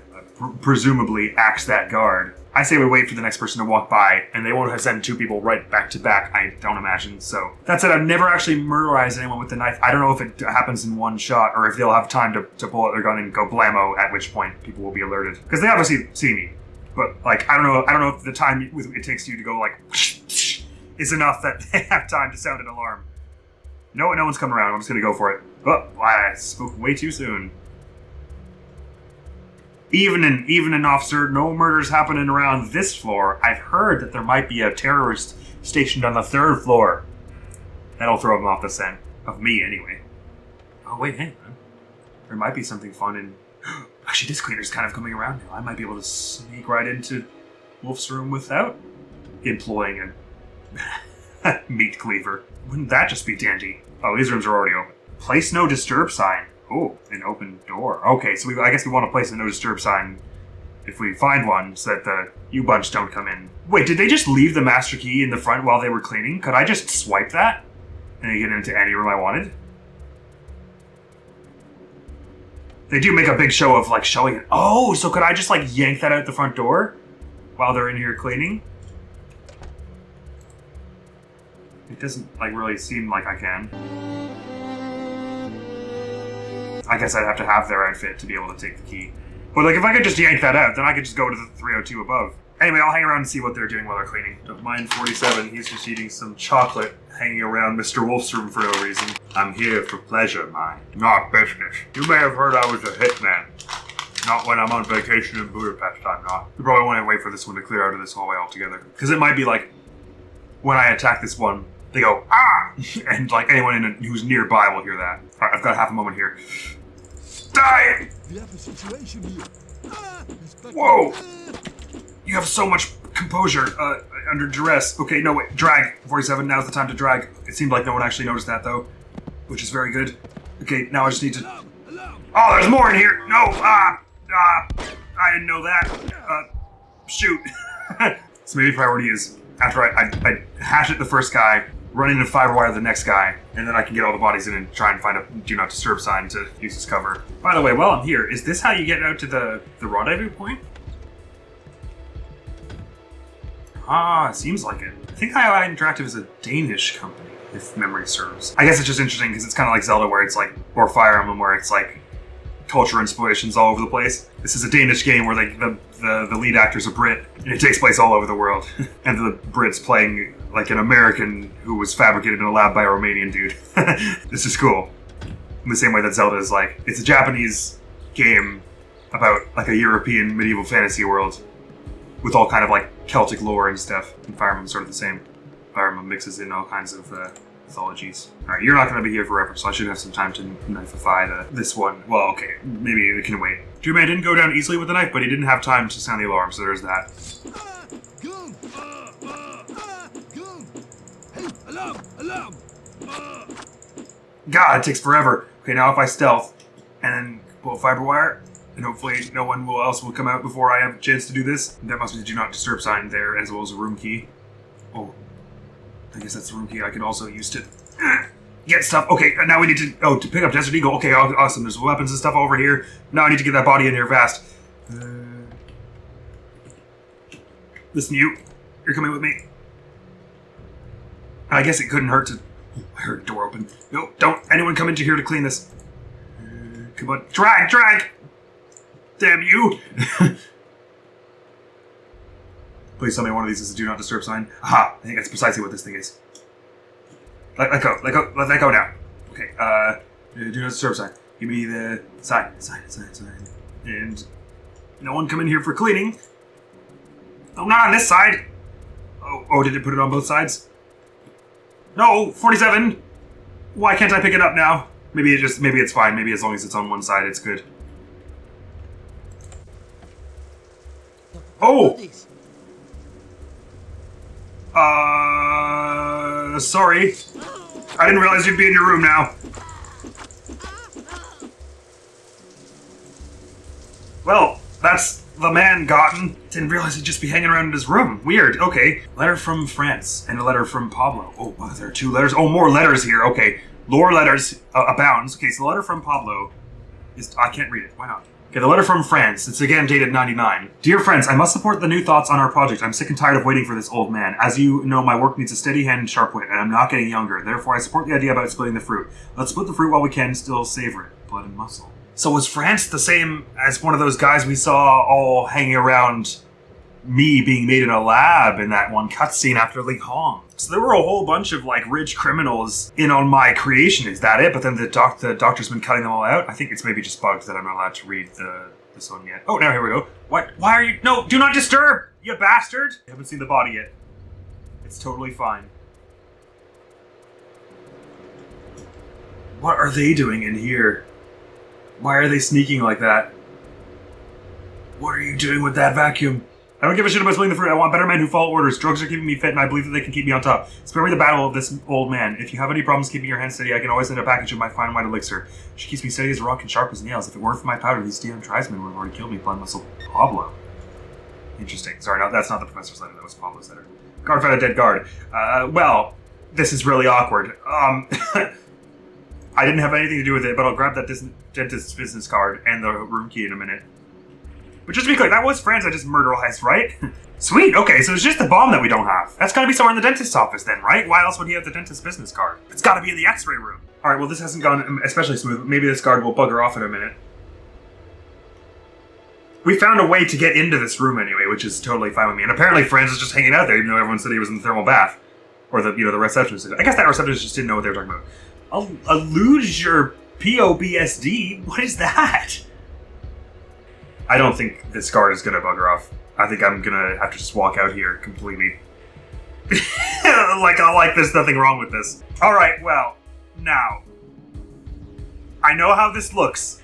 presumably axe that guard. I say we wait for the next person to walk by, and they won't have sent two people right back to back, I don't imagine. So that said, I've never actually murderized anyone with the knife. I don't know if it happens in one shot, or if they'll have time to pull out their gun and go blammo, at which point people will be alerted. Because they obviously see me. But, like, I don't know if the time it takes you to go, like, is enough that they have time to sound an alarm. You know what? No one's coming around. I'm just gonna go for it. Oh, I spoke way too soon. Even an officer, no murders happening around this floor. I've heard that there might be a terrorist stationed on the third floor. That'll throw him off the scent. Of me, anyway. Oh, wait, hang on. There might be something fun in... Actually, this cleaner's kind of coming around now. I might be able to sneak right into Wolf's room without employing a meat cleaver. Wouldn't that just be dandy? Oh, these rooms are already open. Place no disturb sign. Oh, an open door. Okay, so I guess we want to place a no disturb sign if we find one, so that the U-Bunch don't come in. Wait, did they just leave the master key in the front while they were cleaning? Could I just swipe that and get into any room I wanted? They do make a big show of, like, showing it. Oh, so could I just, like, yank that out the front door while they're in here cleaning? It doesn't, like, really seem like I can. I guess I'd have to have their outfit to be able to take the key. But like, if I could just yank that out, then I could just go to the 302 above. Anyway, I'll hang around and see what they're doing while they're cleaning. Don't mind 47, he's just eating some chocolate, hanging around Mr. Wolf's room for no reason. I'm here for pleasure, mind, not business. You may have heard I was a hitman. Not when I'm on vacation in Budapest, I'm not. You probably want to wait for this one to clear out of this hallway altogether. Because it might be like, when I attack this one, they go, ah! And like anyone who's nearby will hear that. Alright, I've got half a moment here. Die! We have a situation here. Whoa! You have so much composure under duress. Okay, no, wait. Drag. 47, now's the time to drag. It seemed like no one actually noticed that, though. Which is very good. Okay, now I just need to... Oh, there's more in here! No! I didn't know that. Shoot. So maybe priority is, after I hash at the first guy, run into fiber wire the next guy, and then I can get all the bodies in and try and find a do not disturb sign to use as cover. By the way, while I'm here, is this how you get out to the rendezvous point? Ah, seems like it. I think IOI Interactive is a Danish company, if memory serves. I guess it's just interesting because it's kind of like Zelda where it's like, or Fire Emblem where it's like culture inspirations all over the place. This is a Danish game where like the lead actor's a Brit, and it takes place all over the world. And the Brit's playing like an American who was fabricated in a lab by a Romanian dude. This is cool. In the same way that Zelda is like, it's a Japanese game about like a European medieval fantasy world with all kind of like Celtic lore and stuff. And Fire Emblem's sort of the same. Fire Emblem mixes in all kinds of mythologies. Alright, you're not going to be here forever, so I should have some time to knifify this one. Well, okay, maybe we can wait. Two-Man didn't go down easily with the knife, but he didn't have time to sound the alarm, so there's that. Hey, alarm! Alarm! God, it takes forever. Okay, now if I stealth and then pull a fiber wire, and hopefully no one else will come out before I have a chance to do this. That must be the do not disturb sign there, as well as a room key. Oh, I guess that's the room key I can also use to get stuff. Okay, now we need to pick up Desert Eagle. Okay, awesome. There's weapons and stuff over here. Now I need to get that body in here fast. Listen, you're coming with me. I guess it couldn't hurt to... I heard a door open. No, don't anyone come into here to clean this. Come on, drag! Damn you! Please tell me one of these is a do not disturb sign. Aha! I think that's precisely what this thing is. Let go now. Okay, do not disturb sign. Give me the sign. And no one come in here for cleaning. Oh, not on this side! Oh, did it put it on both sides? No, 47! Why can't I pick it up now? Maybe it's fine. Maybe as long as it's on one side, it's good. Oh! Sorry. I didn't realize you'd be in your room now. Well, that's the man gotten. Didn't realize he'd just be hanging around in his room. Weird, okay. Letter from France and a letter from Pablo. Oh, wow, there are 2 letters. Oh, more letters here, okay. Lore letters abounds. Okay, so the letter from Pablo is... I can't read it, why not? Okay, the letter from France. It's again dated 99. Dear friends, I must support the new thoughts on our project. I'm sick and tired of waiting for this old man. As you know, my work needs a steady hand and sharp wit, and I'm not getting younger. Therefore, I support the idea about splitting the fruit. Let's split the fruit while we can still savor it. Blood and muscle. So was France the same as one of those guys we saw all hanging around me being made in a lab in that one cutscene after Lee Hong? So there were a whole bunch of like rich criminals in on my creation. Is that it? But then the doctor's been cutting them all out. I think it's maybe just bugged that I'm not allowed to read this one yet. Oh, now here we go. What? Why are you? No, do not disturb, you bastard! I haven't seen the body yet. It's totally fine. What are they doing in here? Why are they sneaking like that? What are you doing with that vacuum? I don't give a shit about splitting the fruit. I want better men who follow orders. Drugs are keeping me fit, and I believe that they can keep me on top. Spare me the battle of this old man. If you have any problems keeping your hands steady, I can always send a package of my fine white elixir. She keeps me steady as a rock and sharp as nails. If it weren't for my powder, these damn tribesmen would have already killed me. Blood muscle Pablo. Interesting. Sorry, no, that's not the professor's letter. That was Pablo's letter. Guard found a dead guard. Well, this is really awkward. I didn't have anything to do with it, but I'll grab that dentist's business card and the room key in a minute. But just to be clear, that was France I just murderized, right? Sweet, okay, so it's just the bomb that we don't have. That's gotta be somewhere in the dentist's office then, right? Why else would he have the dentist's business card? It's gotta be in the x-ray room. Alright, well this hasn't gone especially smooth. Maybe this guard will bugger off in a minute. We found a way to get into this room anyway, which is totally fine with me. And apparently Franz is just hanging out there, even though everyone said he was in the thermal bath. Or the receptionist. I guess that receptionist just didn't know what they were talking about. Allude your POBSD? What is that? I don't think this guard is gonna bugger off. I think I'm gonna have to just walk out here completely. Like there's nothing wrong with this. Alright, well, now. I know how this looks.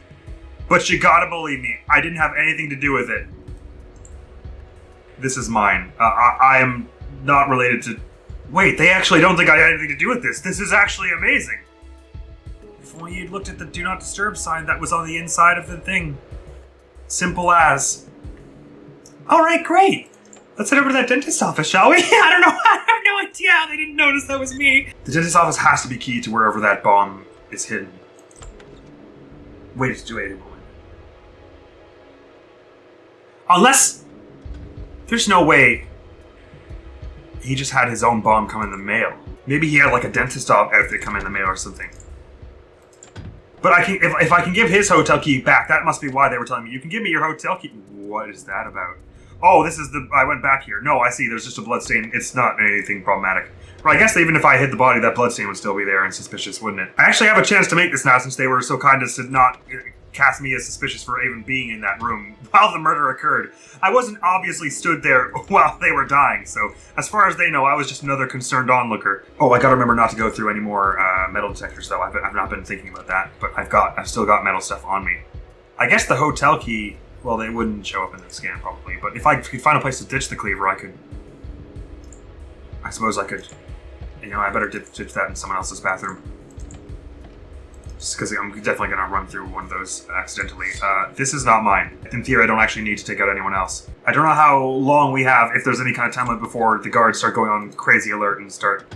But you gotta believe me, I didn't have anything to do with it. This is mine. I am not related to... Wait, they actually don't think I had anything to do with this. This is actually amazing. If only you'd looked at the Do Not Disturb sign that was on the inside of the thing. Simple as. Alright, great. Let's head over to that dentist's office, shall we? I don't know. I have no idea how they didn't notice that was me. The dentist's office has to be key to wherever that bomb is hidden. Wait a moment. Unless there's no way he just had his own bomb come in the mail. Maybe he had like a dentist outfit come in the mail or something. But I can, if I can give his hotel key back, that must be why they were telling me, you can give me your hotel key. What is that about? Oh, this is I went back here. No, I see, there's just a bloodstain. It's not anything problematic. Well, I guess even if I hid the body, that bloodstain would still be there and suspicious, wouldn't it? I actually have a chance to make this now since they were so kind as to not cast me as suspicious for even being in that room while the murder occurred. I wasn't obviously stood there while they were dying, so as far as they know, I was just another concerned onlooker. Oh, I gotta remember not to go through any more metal detectors, though. I've not been thinking about that, but I've still got metal stuff on me. I guess the hotel key, well, they wouldn't show up in the scan probably, but if I could find a place to ditch the cleaver, I suppose I could. You know, I better ditch that in someone else's bathroom. Just because I'm definitely going to run through one of those accidentally. This is not mine. In theory, I don't actually need to take out anyone else. I don't know how long we have, if there's any kind of time limit before the guards start going on crazy alert and start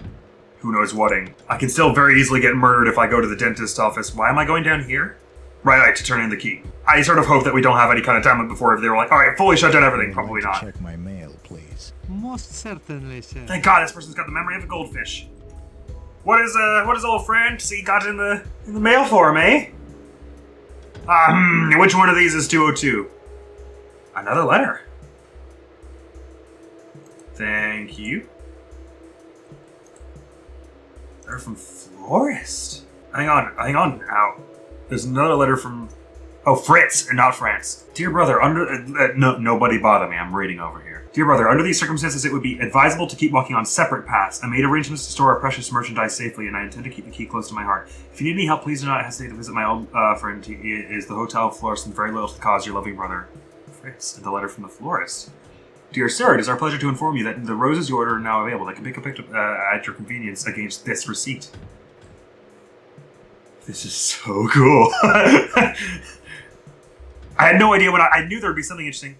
who knows whating. I can still very easily get murdered if I go to the dentist's office. Why am I going down here? Right, to turn in the key. I sort of hope that we don't have any kind of time limit before if they were like, alright, fully shut down everything. Probably not. Check my mail, please. Most certainly, sir. Thank God this person's got the memory of a goldfish. What is old Francie got in the mail for him, eh? Which one of these is 202? Another letter. Thank you. Letter from Florist. Hang on now. There's another letter from... Oh, Fritz, and not France. Dear brother, nobody bother me, I'm reading over here. Dear brother, under these circumstances it would be advisable to keep walking on separate paths. I made arrangements to store our precious merchandise safely, and I intend to keep the key close to my heart. If you need any help, please do not hesitate to visit my old friend. He is the hotel florist and very loyal to the cause. Your loving brother, Fritz. And the letter from the florist. Dear sir, it is our pleasure to inform you that the roses you order are now available. They can be picked up at your convenience against this receipt. This is so cool. I had no idea I knew there would be something interesting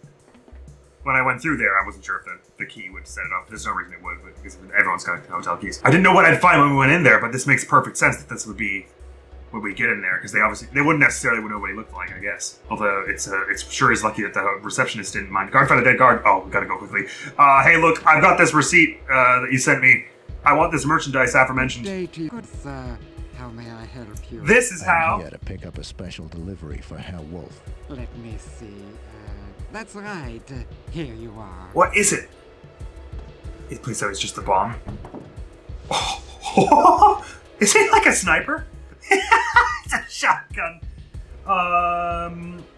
when I went through there. I wasn't sure if the key would set it off. There's no reason it would, because everyone's got hotel keys. I didn't know what I'd find when we went in there, but this makes perfect sense that this would be what we get in there, because they wouldn't necessarily know what he looked like, I guess. Although it's sure is lucky that the receptionist didn't mind. Guard found a dead guard. Oh, we gotta go quickly. Hey, look, I've got this receipt that you sent me. I want this merchandise aforementioned. Good sir, how may I help you? This is how. I'm here to pick up a special delivery for Herr Wolf. Let me see. That's right. Here you are. What is it? Please tell me it's just the bomb. Oh, is it like a sniper? It's a shotgun.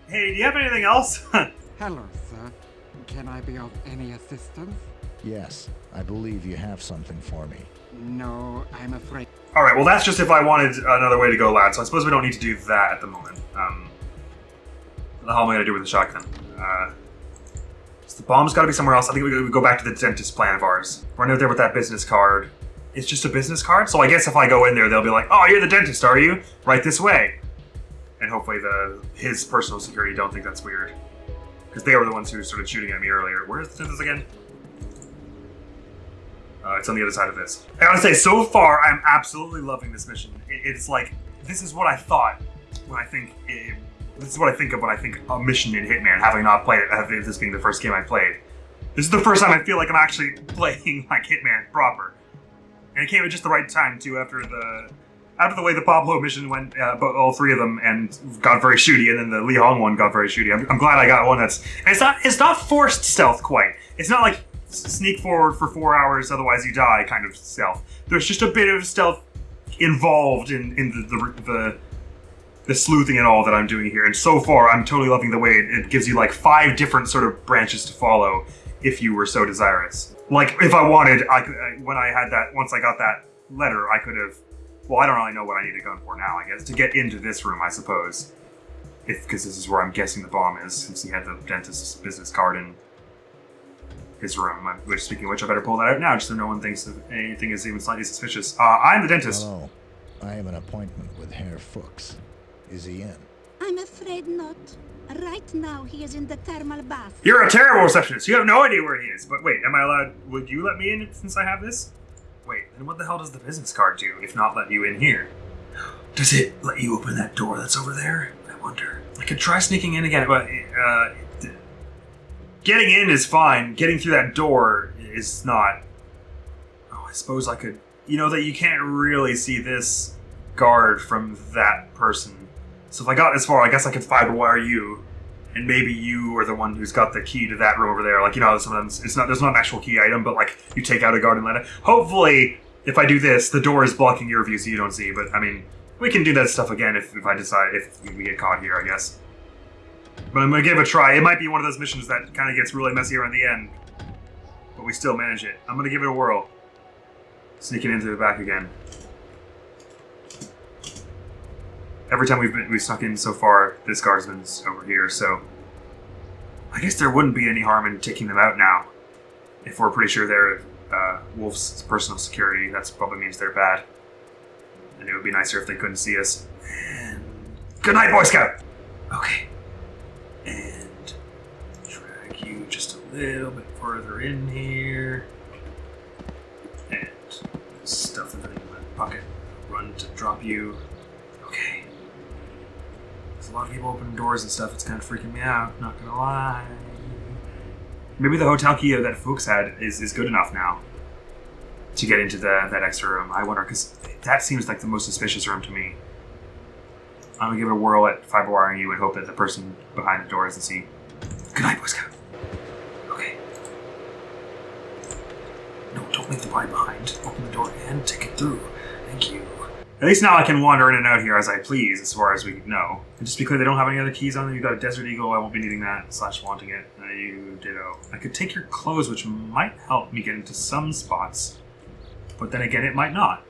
Hey, do you have anything else? Hello, sir. Can I be of any assistance? Yes, I believe you have something for me. No, I'm afraid. Alright, well that's just if I wanted another way to go, lad, so I suppose we don't need to do that at the moment. What the hell am I going to do with the shotgun? So the bomb's got to be somewhere else. I think we go back to the dentist plan of ours. Run out there with that business card. It's just a business card? So I guess if I go in there, they'll be like, oh, you're the dentist, are you? Right this way. And hopefully his personal security don't think that's weird. Because they were the ones who started shooting at me earlier. Where's the dentist again? It's on the other side of this. I gotta say, so far, I'm absolutely loving this mission. It's like, this is what I thought when I think... This is what I think of when I think a mission in Hitman, having not played it, this being the first game I played. This is the first time I feel like I'm actually playing like Hitman proper. And it came at just the right time, too, after after the way the Pablo mission went, all three of them, and got very shooty, and then the Li Hong one got very shooty. I'm glad I got one that's... And it's not forced stealth quite. It's not like sneak forward for 4 hours, otherwise you die kind of stealth. There's just a bit of stealth involved in the sleuthing and all that I'm doing here. And so far, I'm totally loving the way it gives you like 5 different sort of branches to follow if you were so desirous. Like, if I wanted, once I got that letter, I could have... Well, I don't really know what I need a gun for now, I guess. To get into this room, I suppose. Because this is where I'm guessing the bomb is, since he had the dentist's business card in his room. Which, speaking of which, I better pull that out now, just so no one thinks that anything is even slightly suspicious. I'm the dentist. Hello. I have an appointment with Herr Fuchs. Is he in? I'm afraid not. Right now, he is in the thermal bath. You're a terrible receptionist. You have no idea where he is. But wait, am I allowed... Would you let me in since I have this? Wait, then what the hell does the business card do, if not let you in here? Does it let you open that door that's over there? I wonder. I could try sneaking in again, but... getting in is fine. Getting through that door is not... Oh, I suppose I could... You know that you can't really see this guard from that person. So if I got this far, I guess I could fiber wire you. And maybe you are the one who's got the key to that room over there. Like, you know, sometimes there's not an actual key item, but like you take out a guard and let it. Hopefully, if I do this, the door is blocking your view so you don't see. But I mean, we can do that stuff again if I decide, if we get caught here, I guess. But I'm gonna give it a try. It might be one of those missions that kind of gets really messy around the end. But we still manage it. I'm gonna give it a whirl. Sneaking into the back again. Every time we've snuck in so far, this guardsman's over here, so... I guess there wouldn't be any harm in taking them out now. If we're pretty sure they're Wolf's personal security, that probably means they're bad. And it would be nicer if they couldn't see us. And... Good night, Boy Scout! Okay. And... drag you just a little bit further in here. And... stuff everything in my pocket. Run to drop you. Okay. There's a lot of people opening doors and stuff. It's kind of freaking me out, not gonna lie. Maybe the hotel key that Fuchs had is good enough now to get into that extra room. I wonder, because that seems like the most suspicious room to me. I'm gonna give it a whirl at fiber wiring you and hope that the person behind the door doesn't see. Good night, Boy Scout. Okay. No, don't leave the body behind. Open the door and take it through. Thank you. At least now I can wander in and out here as I please, as far as we know. And just be clear, they don't have any other keys on them. You've got a Desert Eagle, I won't be needing that, / wanting it. You ditto. I could take your clothes, which might help me get into some spots. But then again, it might not.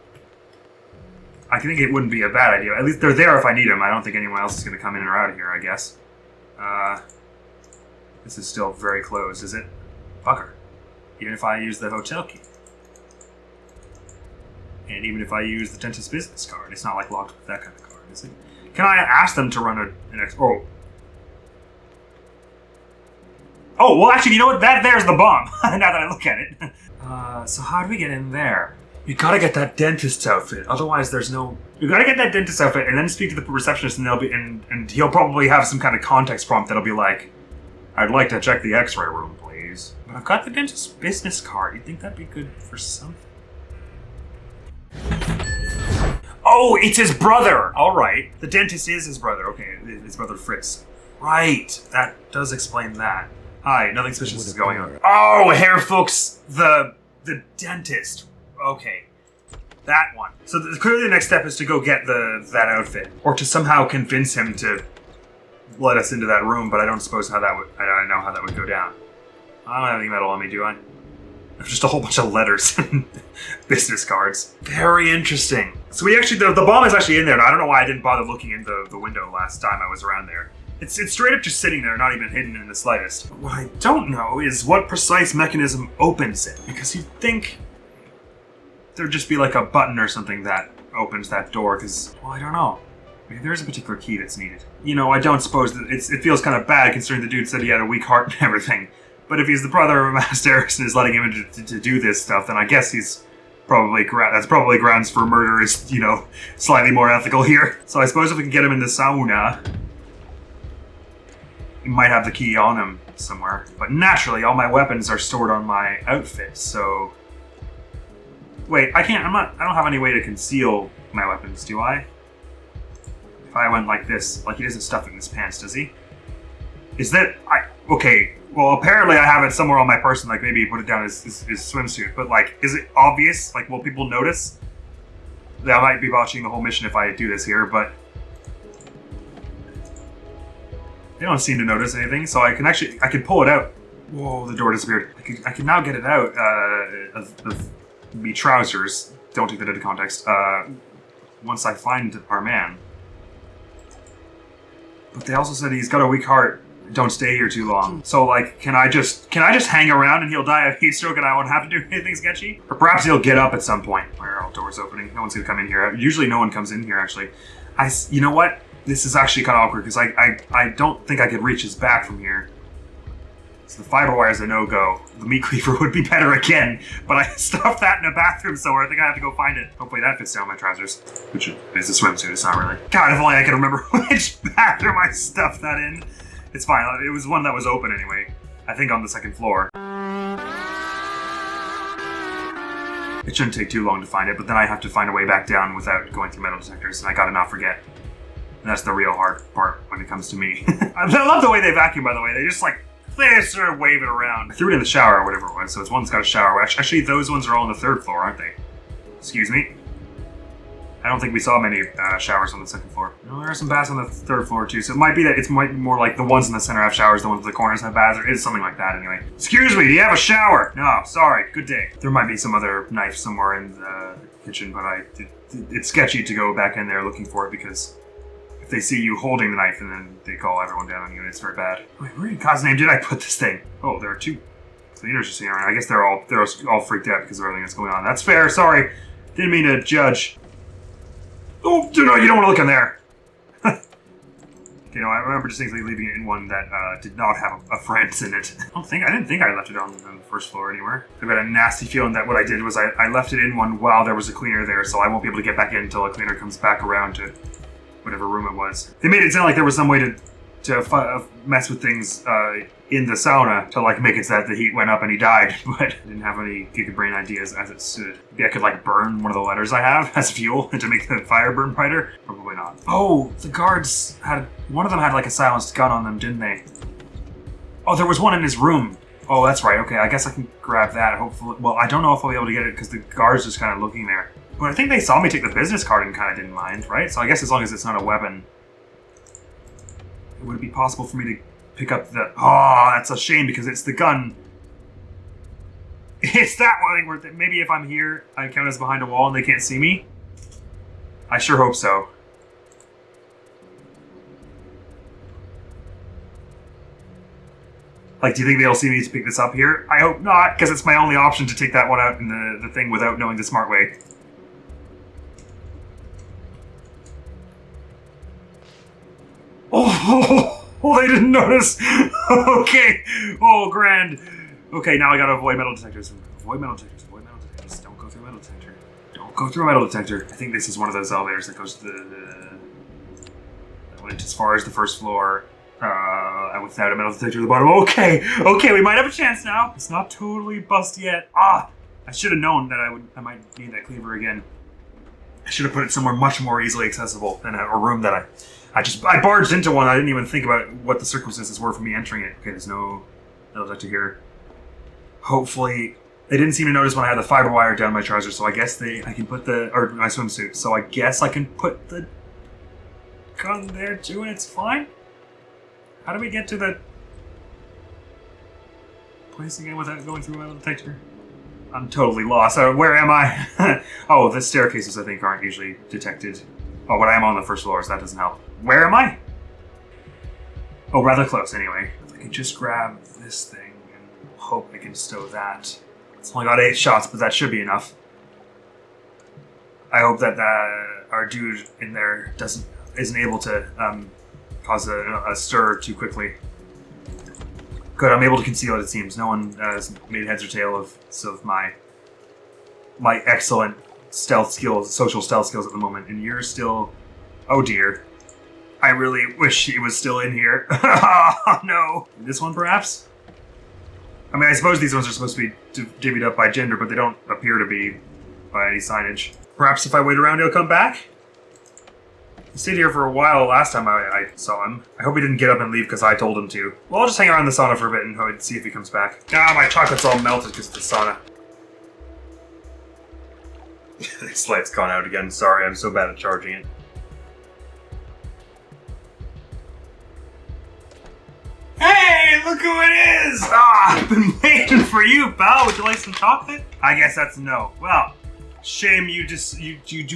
I think it wouldn't be a bad idea. At least they're there if I need them. I don't think anyone else is going to come in or out of here, I guess. This is still very closed, is it? Bugger. Even if I use the hotel key. And even if I use the dentist's business card, it's not like locked with that kind of card, is it? Can I ask them to run an ex... Oh. Oh, well actually, you know what? There's the bomb, now that I look at it. So how do we get in there? You gotta get that dentist's outfit, otherwise there's no... You gotta get that dentist's outfit and then speak to the receptionist and they'll be... And he'll probably have some kind of context prompt that'll be like, I'd like to check the x-ray room, please. But I've got the dentist's business card. You'd think that'd be good for something. Oh, it's his brother! Alright. The dentist is his brother. Okay, his brother Fritz. Right. That does explain that. Hi, nothing suspicious is going on. Oh, Herr Fuchs, the dentist. Okay. That one. So clearly the next step is to go get that outfit. Or to somehow convince him to let us into that room, but I don't suppose how that would... I don't know how that would go down. I don't have any metal on me, do I? Just a whole bunch of letters and business cards. Very interesting. So we actually, the bomb is actually in there. Now, I don't know why I didn't bother looking in the window last time I was around there. It's straight up just sitting there, not even hidden in the slightest. But what I don't know is what precise mechanism opens it. Because you'd think there'd just be like a button or something that opens that door, because, well, I don't know. Maybe there's a particular key that's needed. You know, I don't suppose that it feels kind of bad considering the dude said he had a weak heart and everything. But if he's the brother of Master Harrison and is letting him to do this stuff, then I guess he's probably that's probably grounds for murder is, you know, slightly more ethical here. So I suppose if we can get him in the sauna, he might have the key on him somewhere. But naturally, all my weapons are stored on my outfit, so... Wait, I don't have any way to conceal my weapons, do I? If I went like this, like he doesn't stuff it in his pants, does he? Is that, okay, well apparently I have it somewhere on my person, like maybe he put it down his swimsuit, but like, is it obvious? Like, will people notice? I might be botching the whole mission if I do this here, but they don't seem to notice anything, so I can pull it out. Whoa, the door disappeared. I can now get it out of me trousers. Don't take that into context. Once I find our man. But they also said he's got a weak heart. Don't stay here too long. So like, can I just hang around and he'll die of heat stroke and I won't have to do anything sketchy? Or perhaps he'll get up at some point. Why are all doors opening? No one's gonna come in here. Usually no one comes in here actually. You know what? This is actually kind of awkward because I don't think I could reach his back from here. So the fiber wire is a no-go. The meat cleaver would be better again, but I stuffed that in a bathroom somewhere. I think I have to go find it. Hopefully that fits down my trousers, which is a swimsuit. It's not really. God, if only I could remember which bathroom I stuffed that in. It's fine. It was one that was open anyway. I think on the second floor. It shouldn't take too long to find it, but then I have to find a way back down without going through metal detectors, and I gotta not forget. And that's the real hard part when it comes to me. I love the way they vacuum, by the way. They just like, they sort of wave it around. I threw it in the shower or whatever it was, so it's one that's got a shower. Actually, those ones are all on the third floor, aren't they? Excuse me? I don't think we saw many showers on the second floor. No, there are some baths on the third floor too, so it might be that it might be more like the ones in the center have showers, the ones in the corners have baths, or it's something like that anyway. Excuse me, do you have a shower? No, sorry, good day. There might be some other knife somewhere in the kitchen, but it's sketchy to go back in there looking for it because if they see you holding the knife and then they call everyone down on you, it's very bad. Wait, where in God's name did I put this thing? Oh, there are two cleaners just sitting around. I guess they're all freaked out because of everything that's going on. That's fair, sorry. Didn't mean to judge. Oh, no, you don't want to look in there. You know, I remember distinctly leaving it in one that did not have a friend in it. I didn't think I left it on the first floor anywhere. I've got a nasty feeling that what I did was I left it in one while there was a cleaner there, so I won't be able to get back in until a cleaner comes back around to whatever room it was. They made it sound like there was some way to mess with things in the sauna to like make it so that the heat went up and he died, but I didn't have any giga-brain ideas as it stood. Maybe I could like burn one of the letters I have as fuel to make the fire burn brighter? Probably not. Oh, the guards one of them had like a silenced gun on them, didn't they? Oh, there was one in his room. Oh, that's right. Okay, I guess I can grab that. Hopefully, well, I don't know if I'll be able to get it because the guard's just kind of looking there. But I think they saw me take the business card and kind of didn't mind, right? So I guess as long as it's not a weapon, would it be possible for me to pick up the... Oh, that's a shame because it's the gun. It's that one where maybe if I'm here, I count as behind a wall and they can't see me? I sure hope so. Like, do you think they'll see me to pick this up here? I hope not, because it's my only option to take that one out in the thing without knowing the smart way. Oh, they didn't notice. Okay. Oh, grand. Okay, now I gotta avoid metal detectors. Avoid metal detectors. Avoid metal detectors. Don't go through a metal detector. Don't go through a metal detector. I think this is one of those elevators that goes to that went as far as the first floor. Without a metal detector at the bottom. Okay, we might have a chance now. It's not totally bust yet. I should have known that I might need that cleaver again. I should have put it somewhere much more easily accessible than a room that I barged into one. I didn't even think about what the circumstances were for me entering it. Okay, there's no metal detector here. Hopefully, they didn't seem to notice when I had the fiber wire down my trousers, so I guess I can put or my swimsuit, so I guess I can put the gun there too and it's fine? How do we get to the place again without going through a metal detector? I'm totally lost. Where am I? Oh, the staircases I think aren't usually detected. Oh, but I am on the first floor, so that doesn't help. Where am I? Oh, rather close anyway. I can just grab this thing and hope I can stow that. It's only got 8 shots, but that should be enough. I hope that our dude in there isn't able to cause a stir too quickly. Good, I'm able to conceal it, it seems. No one has made heads or tail of my excellent stealth skills, social stealth skills at the moment. And you're still... Oh dear. I really wish he was still in here. Oh no. This one perhaps? I mean, I suppose these ones are supposed to be divvied up by gender, but they don't appear to be by any signage. Perhaps if I wait around, he'll come back? He stayed here for a while last time I saw him. I hope he didn't get up and leave because I told him to. Well, I'll just hang around the sauna for a bit and see if he comes back. Ah, my chocolate's all melted because of the sauna. This light's gone out again. Sorry, I'm so bad at charging it. Hey, look who it is! Ah, I've been waiting for you, pal. Would you like some chocolate? I guess that's no. Well, shame you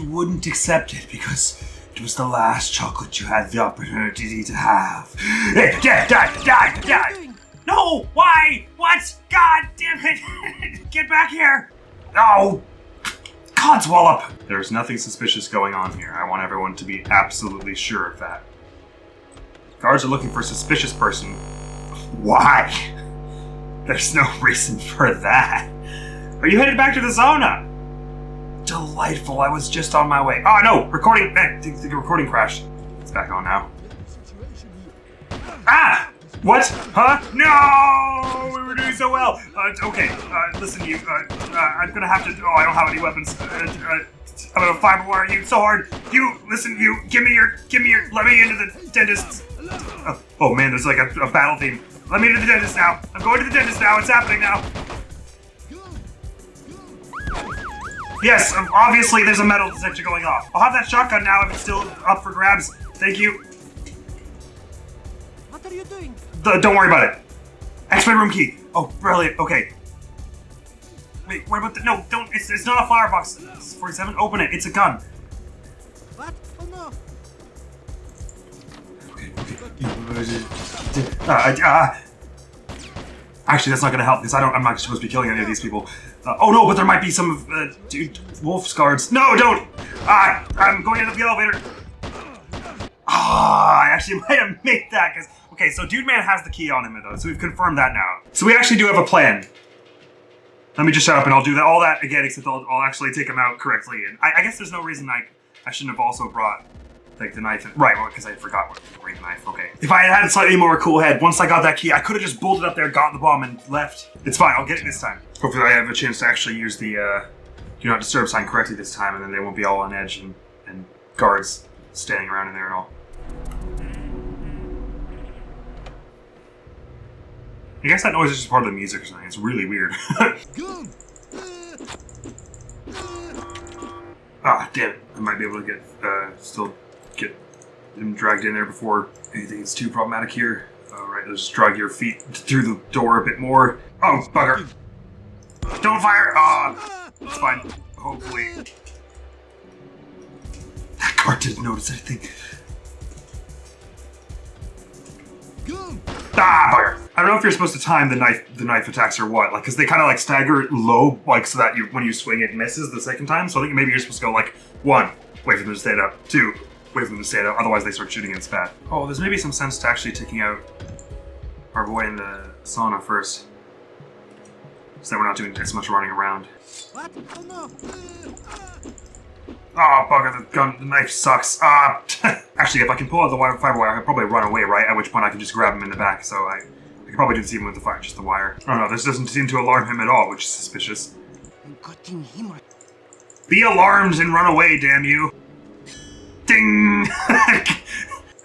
wouldn't accept it because it was the last chocolate you had the opportunity to have. Hey, die! No! Why? What? God damn it! Get back here! Oh! Codswallop! There's nothing suspicious going on here. I want everyone to be absolutely sure of that. Guards are looking for a suspicious person. Why? There's no reason for that. Are you headed back to the sauna? Delightful, I was just on my way. Oh no, recording, the recording crashed. It's back on now. Ah! What? Huh? No! We were doing so well. Okay, listen, you, I'm gonna have to, I don't have any weapons. I'm gonna fiber wire you so hard. You, listen, you, let me into the dentist. Oh man, there's like a battle theme. Let me into the dentist now. I'm going to the dentist now, it's happening now. Yes, obviously there's a metal detector going off. I'll have that shotgun now if it's still up for grabs. Thank you. What are you doing? Don't worry about it. X-ray room key. Oh, brilliant. Okay. Wait, what about the... No, don't... It's not a firebox. 47, open it. It's a gun. What? Oh no. Actually, that's not going to help because I'm not supposed to be killing any of these people. Oh no, but there might be some wolf's guards. No, don't! I'm going into the elevator. I actually might have made that because... Okay, so Dude Man has the key on him though, so we've confirmed that now. So we actually do have a plan. Let me just shut up and I'll do all that again, except I'll actually take him out correctly. And I guess there's no reason I shouldn't have also brought like the knife. Right, well, because I forgot what to bring the knife. Okay. If I had a slightly more cool head, once I got that key, I could have just bolted up there, gotten the bomb, and left. It's fine. I'll get it this time. Hopefully, I have a chance to actually use the do not disturb sign correctly this time, and then they won't be all on edge and guards standing around in there and all. I guess that noise is just part of the music or something. It's really weird. Ah, damn it. I might be able to get, still get him dragged in there before anything is too problematic here. Alright, let's just drag your feet through the door a bit more. Oh, bugger. Don't fire! It's fine. Hopefully. That guard didn't notice anything. Bugger. I don't know if you're supposed to time the knife attacks or what, like, because they kind of like stagger low, like, so that when you swing it misses the second time. So I think maybe you're supposed to go like 1, wait for them to stand up, 2, wait for them to stand up, otherwise they start shooting and it's bad. Oh, there's maybe some sense to actually taking out our boy in the sauna first, so that we're not doing as much running around. What? Oh no. Oh, bugger, the knife sucks. Actually, if I can pull out the fiber wire, I could probably run away, right? At which point I can just grab him in the back, so I could probably do this even with the fire, just the wire. Oh no, this doesn't seem to alarm him at all, which is suspicious. Be alarmed and run away, damn you. Ding!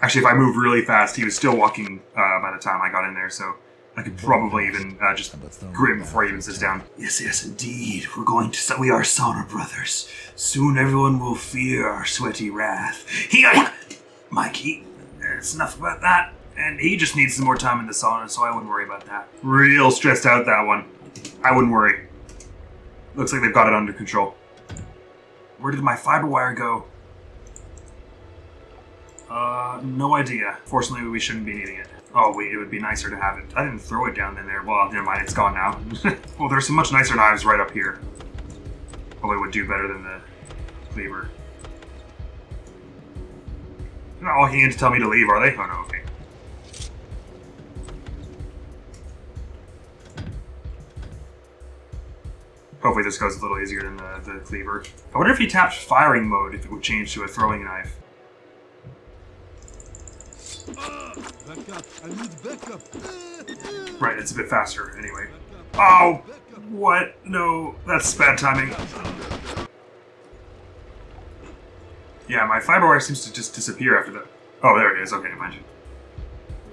Actually, if I moved really fast, he was still walking by the time I got in there, so I could probably even just grip him before he even sits down. Yes, indeed. We are sauna brothers. Soon everyone will fear our sweaty wrath. Mikey, it's enough about that. And he just needs some more time in the sauna, so I wouldn't worry about that. Real stressed out, that one. I wouldn't worry. Looks like they've got it under control. Where did my fiber wire go? No idea. Fortunately, we shouldn't be needing it. Oh wait, it would be nicer to have it. I didn't throw it down in there. Well, never mind, it's gone now. Well, there's some much nicer knives right up here. Probably would do better than the cleaver. They're not walking in to tell me to leave, are they? Oh no, okay. Hopefully this goes a little easier than the cleaver. I wonder if he tapped firing mode, if it would change to a throwing knife. Backup. I need backup. Right, it's a bit faster anyway. Oh, what? No, that's bad timing. Yeah, my fiber wire seems to just disappear after that. Oh, there it is. Okay, never mind.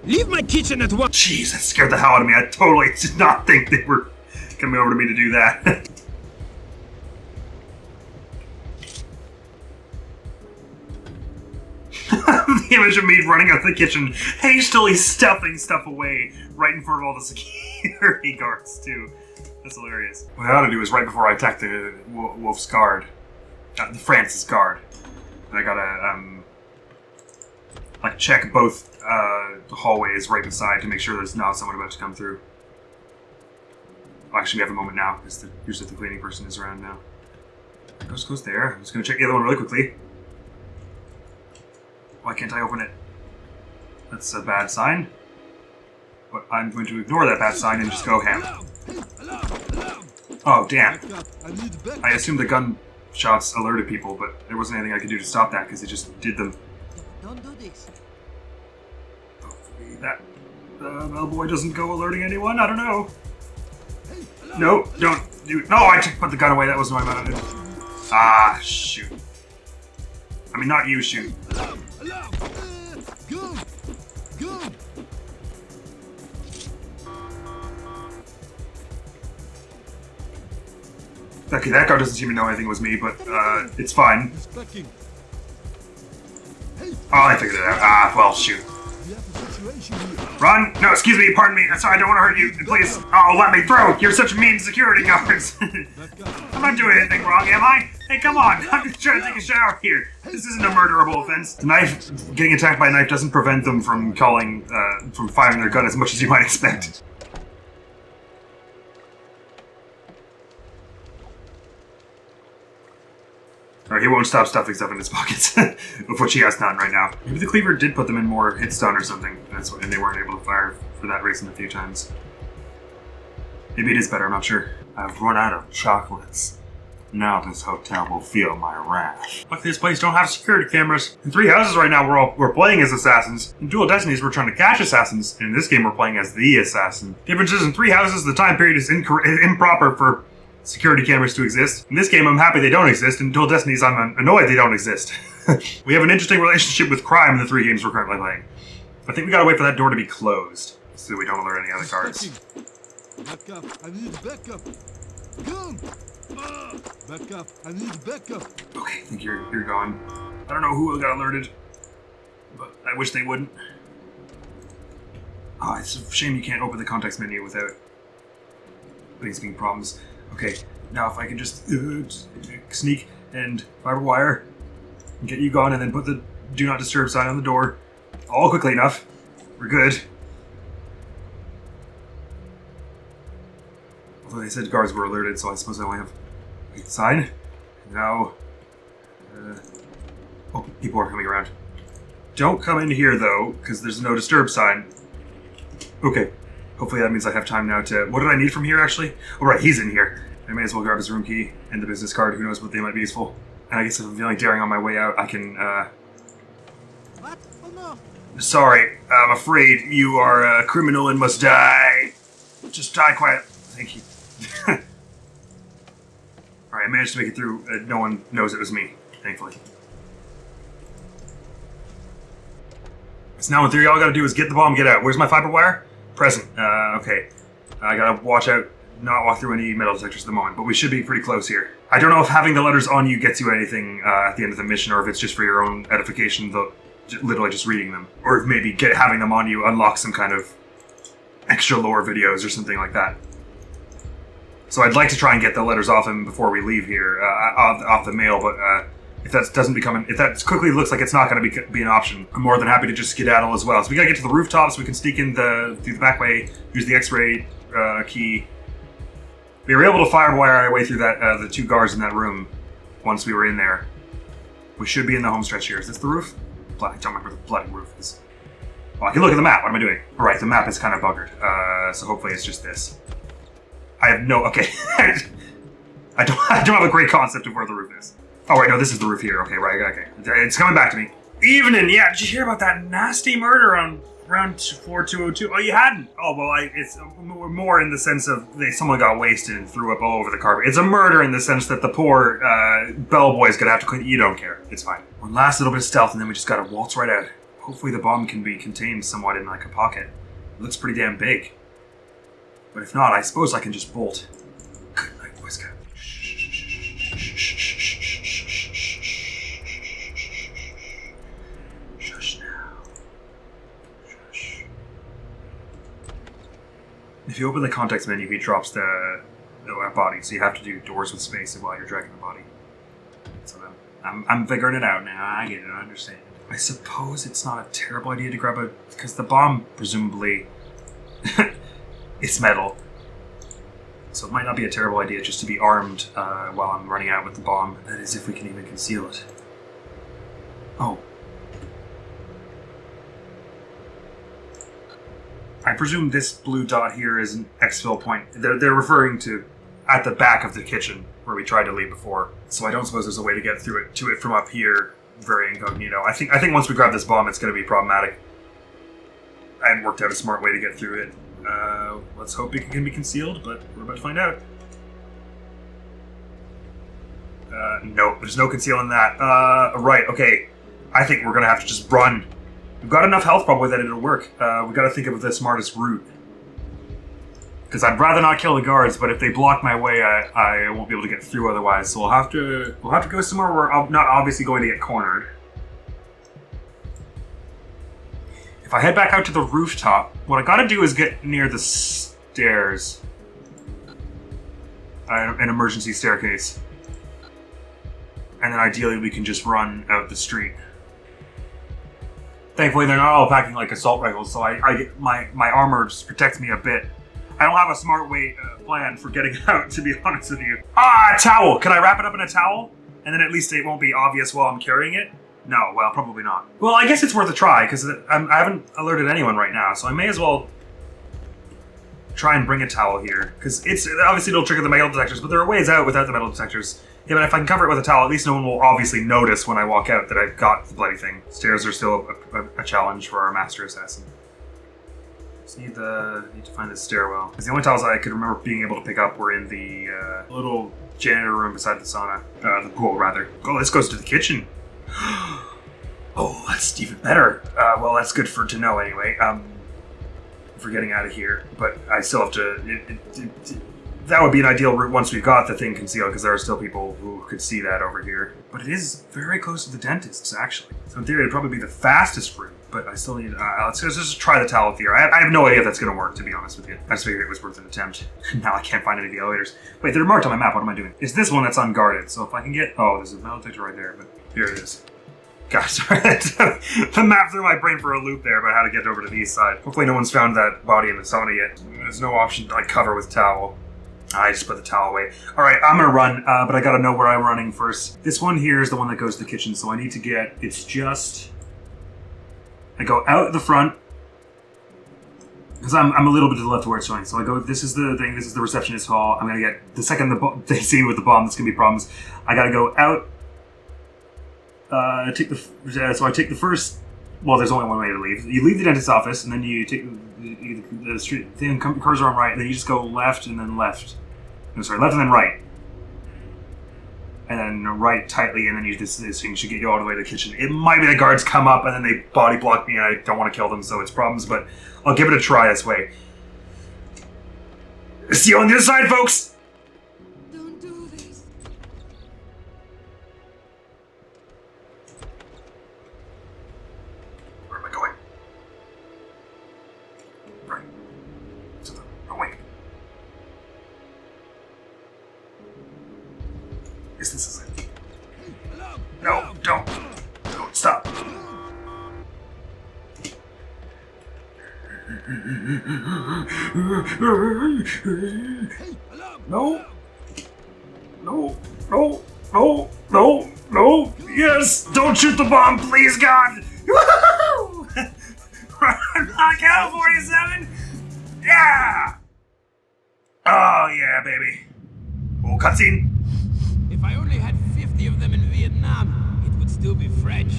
Leave my kitchen at once! Jeez, that scared the hell out of me. I totally did not think they were coming over to me to do that. The image of me running out of the kitchen, hastily stuffing stuff away right in front of all the security guards, too. That's hilarious. What I ought to do is right before I attack the Wolf's guard, the Francis guard, I gotta, like, check both hallways right beside to make sure there's not someone about to come through. Oh, actually, we have a moment now, because usually the cleaning person is around now. Goes there. I'm just gonna check the other one really quickly. Why can't I open it? That's a bad sign. But I'm going to ignore that bad sign and just go ham. Oh, damn. I assumed the gunshots alerted people, but there wasn't anything I could do to stop that because it just did them. Don't do this. Hopefully that bellboy doesn't go alerting anyone. I don't know. No, don't do it. No, I put the gun away. That wasn't what I meant to do. Ah, shoot. I mean, not you, shoot. Okay, that guard doesn't seem to know anything was me, but it's fine. Oh, I figured it out. Ah, well, shoot. Run! No, excuse me, pardon me. Sorry, I don't want to hurt you. Please. Oh, let me through! You're such mean security guards. I'm not doing anything wrong, am I? Hey, come on! I'm just trying to take a shower here. This isn't a murderable offense. The knife, getting attacked by a knife doesn't prevent them from from firing their gun as much as you might expect. Alright, he won't stop stuffing stuff in his pockets, of which he has none right now. Maybe the cleaver did put them in more hit stun or something, and they weren't able to fire for that reason a few times. Maybe it is better, I'm not sure. I've run out of chocolates. Now this hotel will feel my wrath. Luckily this place don't have security cameras. In 3 houses right now we're playing as assassins. In Dual Destinies we're trying to catch assassins, and in this game we're playing as the assassin. Difference is in 3 houses the time period is improper for security cameras to exist. In this game, I'm happy they don't exist. In Dual Destinies, I'm annoyed they don't exist. We have an interesting relationship with crime in the 3 games we're currently playing. I think we gotta wait for that door to be closed, so we don't alert any other guards. Back up, I need backup. Go! Back up, I need backup. Okay, I think you're going. I don't know who got alerted, but I wish they wouldn't. Oh, it's a shame you can't open the context menu without things being problems. Okay, now if I can just sneak and fiber wire, and get you gone, and then put the do not disturb sign on the door, all quickly enough, we're good. Although they said guards were alerted, so I suppose I only have a sign. Now, oh, people are coming around. Don't come in here though, because there's no disturb sign. Okay. Hopefully that means I have time now to... What did I need from here, actually? Oh, right, he's in here. I may as well grab his room key and the business card. Who knows what they might be useful. And I guess if I'm feeling daring on my way out, I can, What? Oh no! Sorry, I'm afraid you are a criminal and must die. Just die quiet. Thank you. Alright, I managed to make it through. No one knows it was me, thankfully. So now in theory, all I gotta do is get the bomb, get out. Where's my fiber wire? Present. Okay. I gotta watch out, not walk through any metal detectors at the moment, but we should be pretty close here. I don't know if having the letters on you gets you anything at the end of the mission, or if it's just for your own edification, literally just reading them. Or if maybe having them on you unlocks some kind of extra lore videos or something like that. So I'd like to try and get the letters off him before we leave here, off the mail, but if that doesn't become if that quickly looks like it's not going to be an option, I'm more than happy to just skedaddle as well. So we got to get to the rooftop so we can sneak in through the back way, use the X-ray key. We were able to firewire our way through that the 2 guards in that room once we were in there. We should be in the home stretch here. Is this the roof? I don't remember the bloody roof is. Well, I can look at the map. What am I doing? All right, the map is kind of buggered. So hopefully it's just this. I have no... Okay. I don't have a great concept of where the roof is. Oh, wait, no, this is the roof here. Okay, right, okay. It's coming back to me. Evening, yeah, did you hear about that nasty murder on around floor 202. Oh, you hadn't? Oh, well, it's more in the sense of someone got wasted and threw up all over the carpet. It's a murder in the sense that the poor bellboy's gonna have to clean. You don't care. It's fine. One last little bit of stealth, and then we just gotta waltz right out. Hopefully the bomb can be contained somewhat in like a pocket. It looks pretty damn big. But if not, I suppose I can just bolt. Good night, Boy Scout. Shush now. Shush. If you open the context menu, he drops the body, so you have to do doors with space while you're dragging the body. So I'm figuring it out now. I get it. I understand. I suppose it's not a terrible idea to grab because the bomb presumably it's metal, so it might not be a terrible idea just to be armed while I'm running out with the bomb. That is, if we can even conceal it. Oh. I presume this blue dot here is an exfil point. They're referring to at the back of the kitchen where we tried to leave before. So I don't suppose there's a way to get to it from up here, very incognito. I think once we grab this bomb, it's going to be problematic. I hadn't worked out a smart way to get through it. Let's hope it can be concealed, but we're about to find out. No, there's no concealing that. Right, okay. I think we're going to have to just run. We've got enough health probably that it'll work. We've got to think of the smartest route. Because I'd rather not kill the guards, but if they block my way, I won't be able to get through otherwise. So we'll have to go somewhere where I'm not obviously going to get cornered. If I head back out to the rooftop, what I gotta do is get near the stairs. An emergency staircase. And then ideally we can just run out the street. Thankfully they're not all packing like assault rifles, so my armor just protects me a bit. I don't have a smart plan for getting out, to be honest with you. Ah, a towel! Can I wrap it up in a towel? And then at least it won't be obvious while I'm carrying it? No, well, probably not. Well, I guess it's worth a try, because I haven't alerted anyone right now, so I may as well try and bring a towel here. Because obviously it'll trigger the metal detectors, but there are ways out without the metal detectors. Yeah, but if I can cover it with a towel, at least no one will obviously notice when I walk out that I've got the bloody thing. Stairs are still a challenge for our master assassin. Just need to find the stairwell. Because the only towels I could remember being able to pick up were in the little janitor room beside the sauna. The pool, rather. Oh, this goes to the kitchen. Oh, that's even better. Well, that's good to know anyway. For getting out of here. But I still have to... that would be an ideal route once we've got the thing concealed, because there are still people who could see that over here. But it is very close to the dentist's, actually. So in theory, it'd probably be the fastest route. But I still need... let's just try the towel theory. I have no idea if that's going to work, to be honest with you. I just figured it was worth an attempt. Now I can't find any of the elevators. Wait, they're marked on my map. What am I doing? It's this one that's unguarded. So if I can get... Oh, there's a metal detector right there, but here it is. Gosh, sorry. The map threw my brain for a loop there about how to get over to the east side. Hopefully no one's found that body in the sauna yet. There's no option to like cover with towel. I just put the towel away. Alright, I'm gonna run, but I gotta know where I'm running first. This one here is the one that goes to the kitchen, so I need to get... It's just... I go out the front, because I'm a little bit to the left of where it's showing. So I go, this is the thing, this is the receptionist hall. I'm gonna get... The second they see me with the bomb, there's gonna be problems. I gotta go out... so I take the first... Well, there's only one way to leave. You leave the dentist's office, and then you take the street thing, cursor on right, and then you just go left and then left. No, sorry, left and then right. And then right tightly, and then this thing should get you all the way to the kitchen. It might be the guards come up, and then they body block me, and I don't want to kill them, so it's problems, but I'll give it a try this way. See you on the other side, folks! Don't do this. Where am I going? Right. Oh, wait. Is this it? No, don't. Don't stop. No. No. No. No. No. No. Yes. Don't shoot the bomb, please, God. Woo-hoo! Knockout 47. Yeah. Oh yeah, baby. Oh, cutscene. If I only had 50 of them in Vietnam, it would still be French.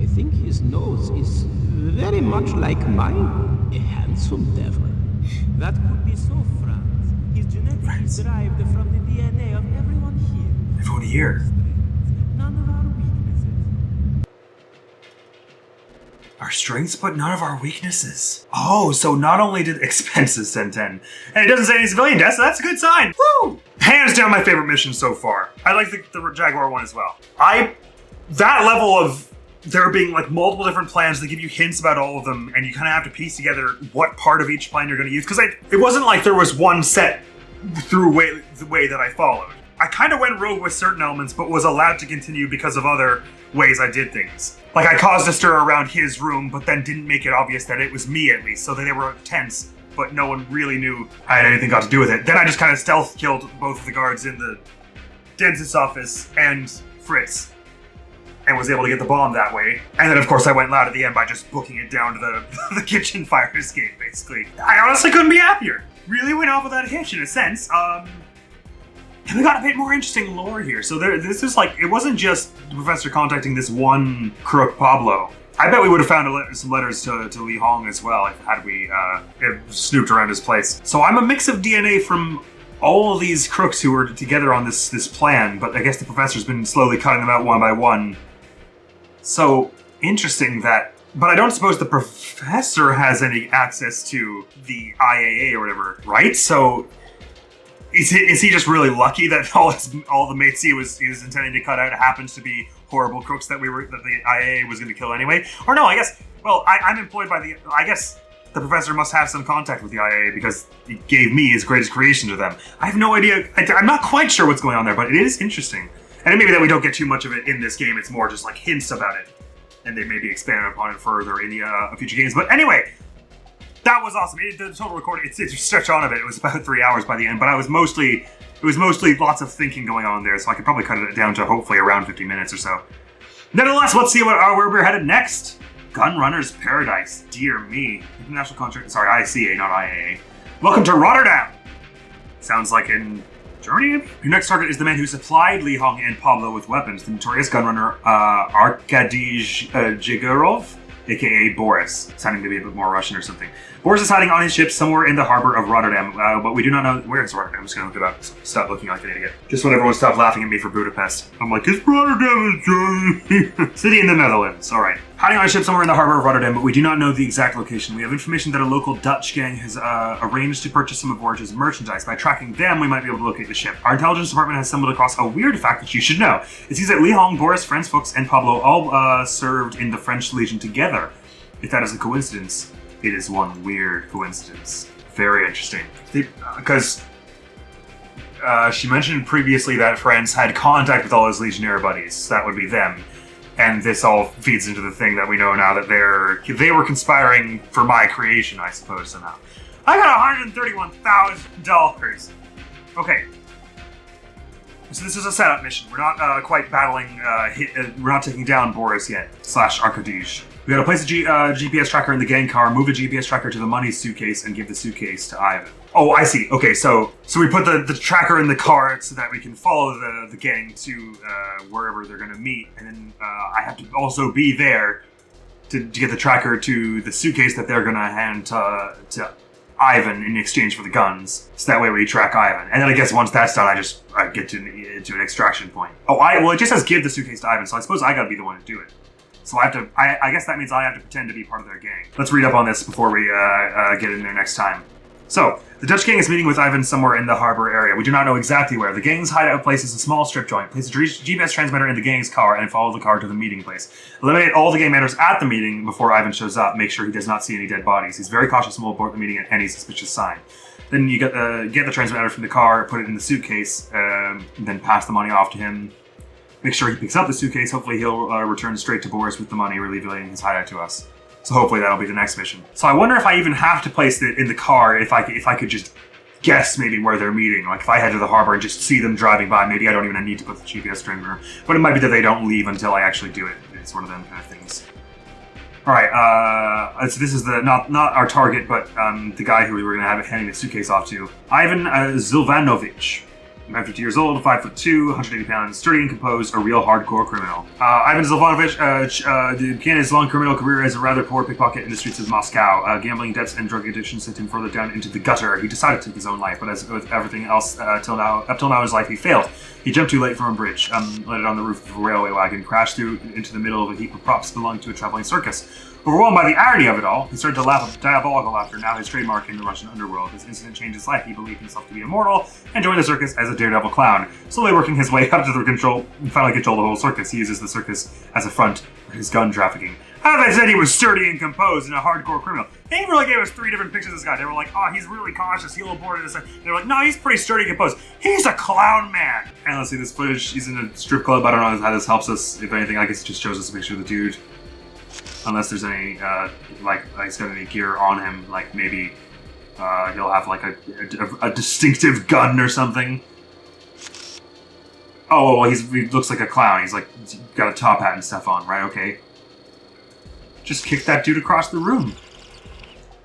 I think his nose is very much like mine. A handsome devil. That could be so, Franz. His genetics is derived from the DNA of everyone here. Everyone here. None of our weaknesses. Our strengths, but none of our weaknesses. Oh, so not only did expenses send 10, and it doesn't say any civilian deaths, so that's a good sign. Woo! Hands down my favorite mission so far. I like the Jaguar one as well. That level of there being like multiple different plans that give you hints about all of them, and you kind of have to piece together what part of each plan you're going to use. Because it wasn't like there was one set through the way that I followed. I kind of went rogue with certain elements, but was allowed to continue because of other ways I did things. Like I caused a stir around his room, but then didn't make it obvious that it was me at least, so that they were tense, but no one really knew I had anything got to do with it. Then I just kind of stealth killed both of the guards in the dentist's office and Fritz, and was able to get the bomb that way. And then of course I went loud at the end by just booking it down to the kitchen fire escape, basically. I honestly couldn't be happier. Really went off without a hitch in a sense. And we got a bit more interesting lore here. So this is like, it wasn't just the professor contacting this one crook Pablo. I bet we would have found some letters to Li Hong as well had we snooped around his place. So I'm a mix of DNA from all of these crooks who were together on this plan, but I guess the professor's been slowly cutting them out one by one. So interesting that, but I don't suppose the professor has any access to the IAA or whatever, right? So is he just really lucky that all the mates he was intending to cut out happens to be horrible crooks that the IAA was going to kill anyway? Or no, I guess. Well, I'm employed by the. I guess the professor must have some contact with the IAA because he gave me his greatest creation to them. I have no idea. I'm not quite sure what's going on there, but it is interesting. And it may be that we don't get too much of it in this game. It's more just like hints about it, and they maybe expand upon it further in the future games. But anyway. That was awesome. The total recording, it's a stretch on of it. It was about 3 hours by the end, but it was mostly lots of thinking going on there, so I could probably cut it down to hopefully around 50 minutes or so. Nevertheless, let's see where we're headed next. Gunrunner's Paradise. Dear me. International Contract, sorry, ICA, not IAA. Welcome to Rotterdam. Sounds like in Germany? Your next target is the man who supplied Li Hong and Pablo with weapons, the notorious gunrunner Arkady Jigurov, aka Boris, sounding to be a bit more Russian or something. Boris is hiding on his ship somewhere in the harbor of Rotterdam, but we do not know where it's Rotterdam. I'm just going to look it up. Stop looking like an idiot. Just when everyone stopped laughing at me for Budapest. I'm like, it's Rotterdam, Germany. City in the Netherlands. All right. Hiding on a ship somewhere in the harbor of Rotterdam, but we do not know the exact location. We have information that a local Dutch gang has arranged to purchase some of Boris's merchandise. By tracking them, we might be able to locate the ship. Our intelligence department has stumbled across a weird fact that you should know. It seems that Li Hong, Boris, Franz Fuchs, and Pablo all served in the French Legion together. If that is a coincidence, it is one weird coincidence. Very interesting. Because she mentioned previously that Franz had contact with all his Legionnaire buddies. That would be them. And this all feeds into the thing that we know now that they were conspiring for my creation, I suppose, somehow. I got $131,000. Okay. So this is a setup mission. We're not quite battling, we're not taking down Boris yet, / Arkadij. We gotta place a GPS tracker in the gang car, move the GPS tracker to the money suitcase, and give the suitcase to Ivan. Oh, I see. Okay, so we put the tracker in the car so that we can follow the gang to wherever they're gonna meet, and then I have to also be there to get the tracker to the suitcase that they're gonna hand to Ivan in exchange for the guns. So that way we track Ivan. And then I guess once that's done, I get to an extraction point. Oh, well, it just says give the suitcase to Ivan, so I suppose I gotta be the one to do it. So I guess that means I have to pretend to be part of their gang. Let's read up on this before we get in there next time. So, the Dutch gang is meeting with Ivan somewhere in the harbor area. We do not know exactly where. The gang's hideout place is a small strip joint. Place a GPS transmitter in the gang's car and follow the car to the meeting place. Eliminate all the gang members at the meeting before Ivan shows up. Make sure he does not see any dead bodies. He's very cautious and will report the meeting at any suspicious sign. Then you get the transmitter from the car, put it in the suitcase, then pass the money off to him. Make sure he picks up the suitcase. Hopefully he'll return straight to Boris with the money, revealing his hideout to us. So hopefully that'll be the next mission. So I wonder if I even have to place it in the car, if I could just guess maybe where they're meeting. Like if I head to the harbor and just see them driving by, maybe I don't even need to put the GPS transmitter. But it might be that they don't leave until I actually do it. It's one of them kind of things. All right, so this is not our target, but the guy who we were going to have handing the suitcase off to. Ivan Zilvanovic. I'm 50 years old, 5'2", 180 pounds, sturdy and composed, a real hardcore criminal. Ivan Zolvanovich began his long criminal career as a rather poor pickpocket in the streets of Moscow. Gambling debts and drug addiction sent him further down into the gutter. He decided to take his own life, but as with everything else up till now in his life, he failed. He jumped too late from a bridge, landed on the roof of a railway wagon, crashed through into the middle of a heap of props belonging to a traveling circus. Overwhelmed by the irony of it all, he started to laugh with diabolical laughter, now his trademark in the Russian underworld. This incident changed his life. He believed himself to be immortal and joined the circus as a daredevil clown. Slowly working his way up to finally control the whole circus. He uses the circus as a front for his gun trafficking. As I said, he was sturdy and composed and a hardcore criminal. They really gave us 3 different pictures of this guy. They were like, oh, he's really cautious, he'll abort this. They were like, no, he's pretty sturdy and composed. He's a clown man. And let's see this footage. He's in a strip club. I don't know how this helps us. If anything, I guess it just shows us a picture of the dude. Unless there's any, he's got any gear on him, like maybe he'll have like a distinctive gun or something. Oh, well, he looks like a clown. He's got a top hat and stuff on, right? Okay. Just kick that dude across the room.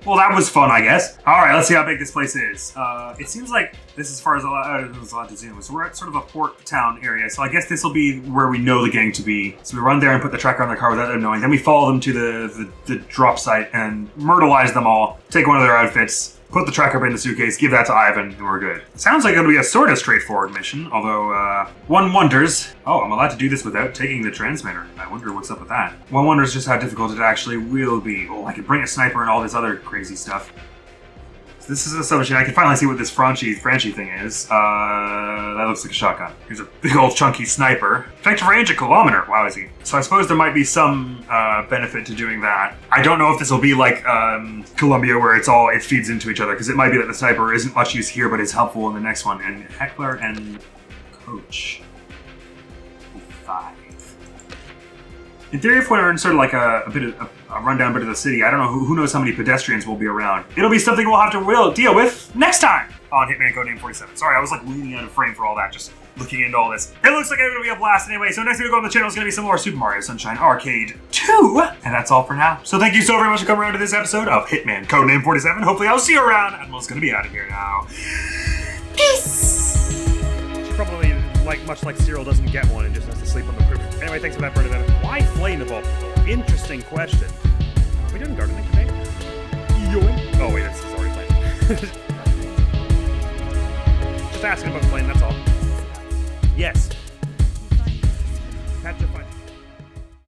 Well, that was fun, I guess. All right, let's see how big this place is. It seems like this is as far as there's a lot to zoom. So we're at sort of a port town area. So I guess this will be where we know the gang to be. So we run there and put the tracker on their car without them knowing. Then we follow them to the drop site and myrtleize them all. Take one of their outfits. Put the tracker in the suitcase, give that to Ivan, and we're good. Sounds like it'll be a sort of straightforward mission, although one wonders... Oh, I'm allowed to do this without taking the transmitter. I wonder what's up with that. One wonders just how difficult it actually will be. Oh, I can bring a sniper and all this other crazy stuff. So this is a submachine. I can finally see what this Franchi thing is. That looks like a shotgun. Here's a big old chunky sniper. Effective range, 1 kilometer. Wow, is he? So I suppose there might be some benefit to doing that. I don't know if this will be like Columbia, where it feeds into each other, because it might be that the sniper isn't much use here, but is helpful in the next one. And Heckler and Coach. 5. In theory, if we're in sort of like a rundown bit of the city, I don't know who knows how many pedestrians will be around. It'll be something we'll have to deal with next time on Hitman Codename 47. Sorry, I was like leaning out of frame for all that, just looking into all this. It looks like it's gonna be a blast anyway. So next thing we go on the channel is gonna be some more Super Mario Sunshine Arcade 2, and that's all for now. So thank you so very much for coming around to this episode of Hitman Codename 47. Hopefully I'll see you around. Admiral's gonna be out of here now. Peace. She probably, much like Cyril, doesn't get one and just has to sleep on the poop. Anyway, thanks for that, Bernadette. Why flame of all people? Interesting question. Are we doing gardening today? Yoink. Oh wait, this is already playing. Just asking about playing, that's all. Yes. Petrified.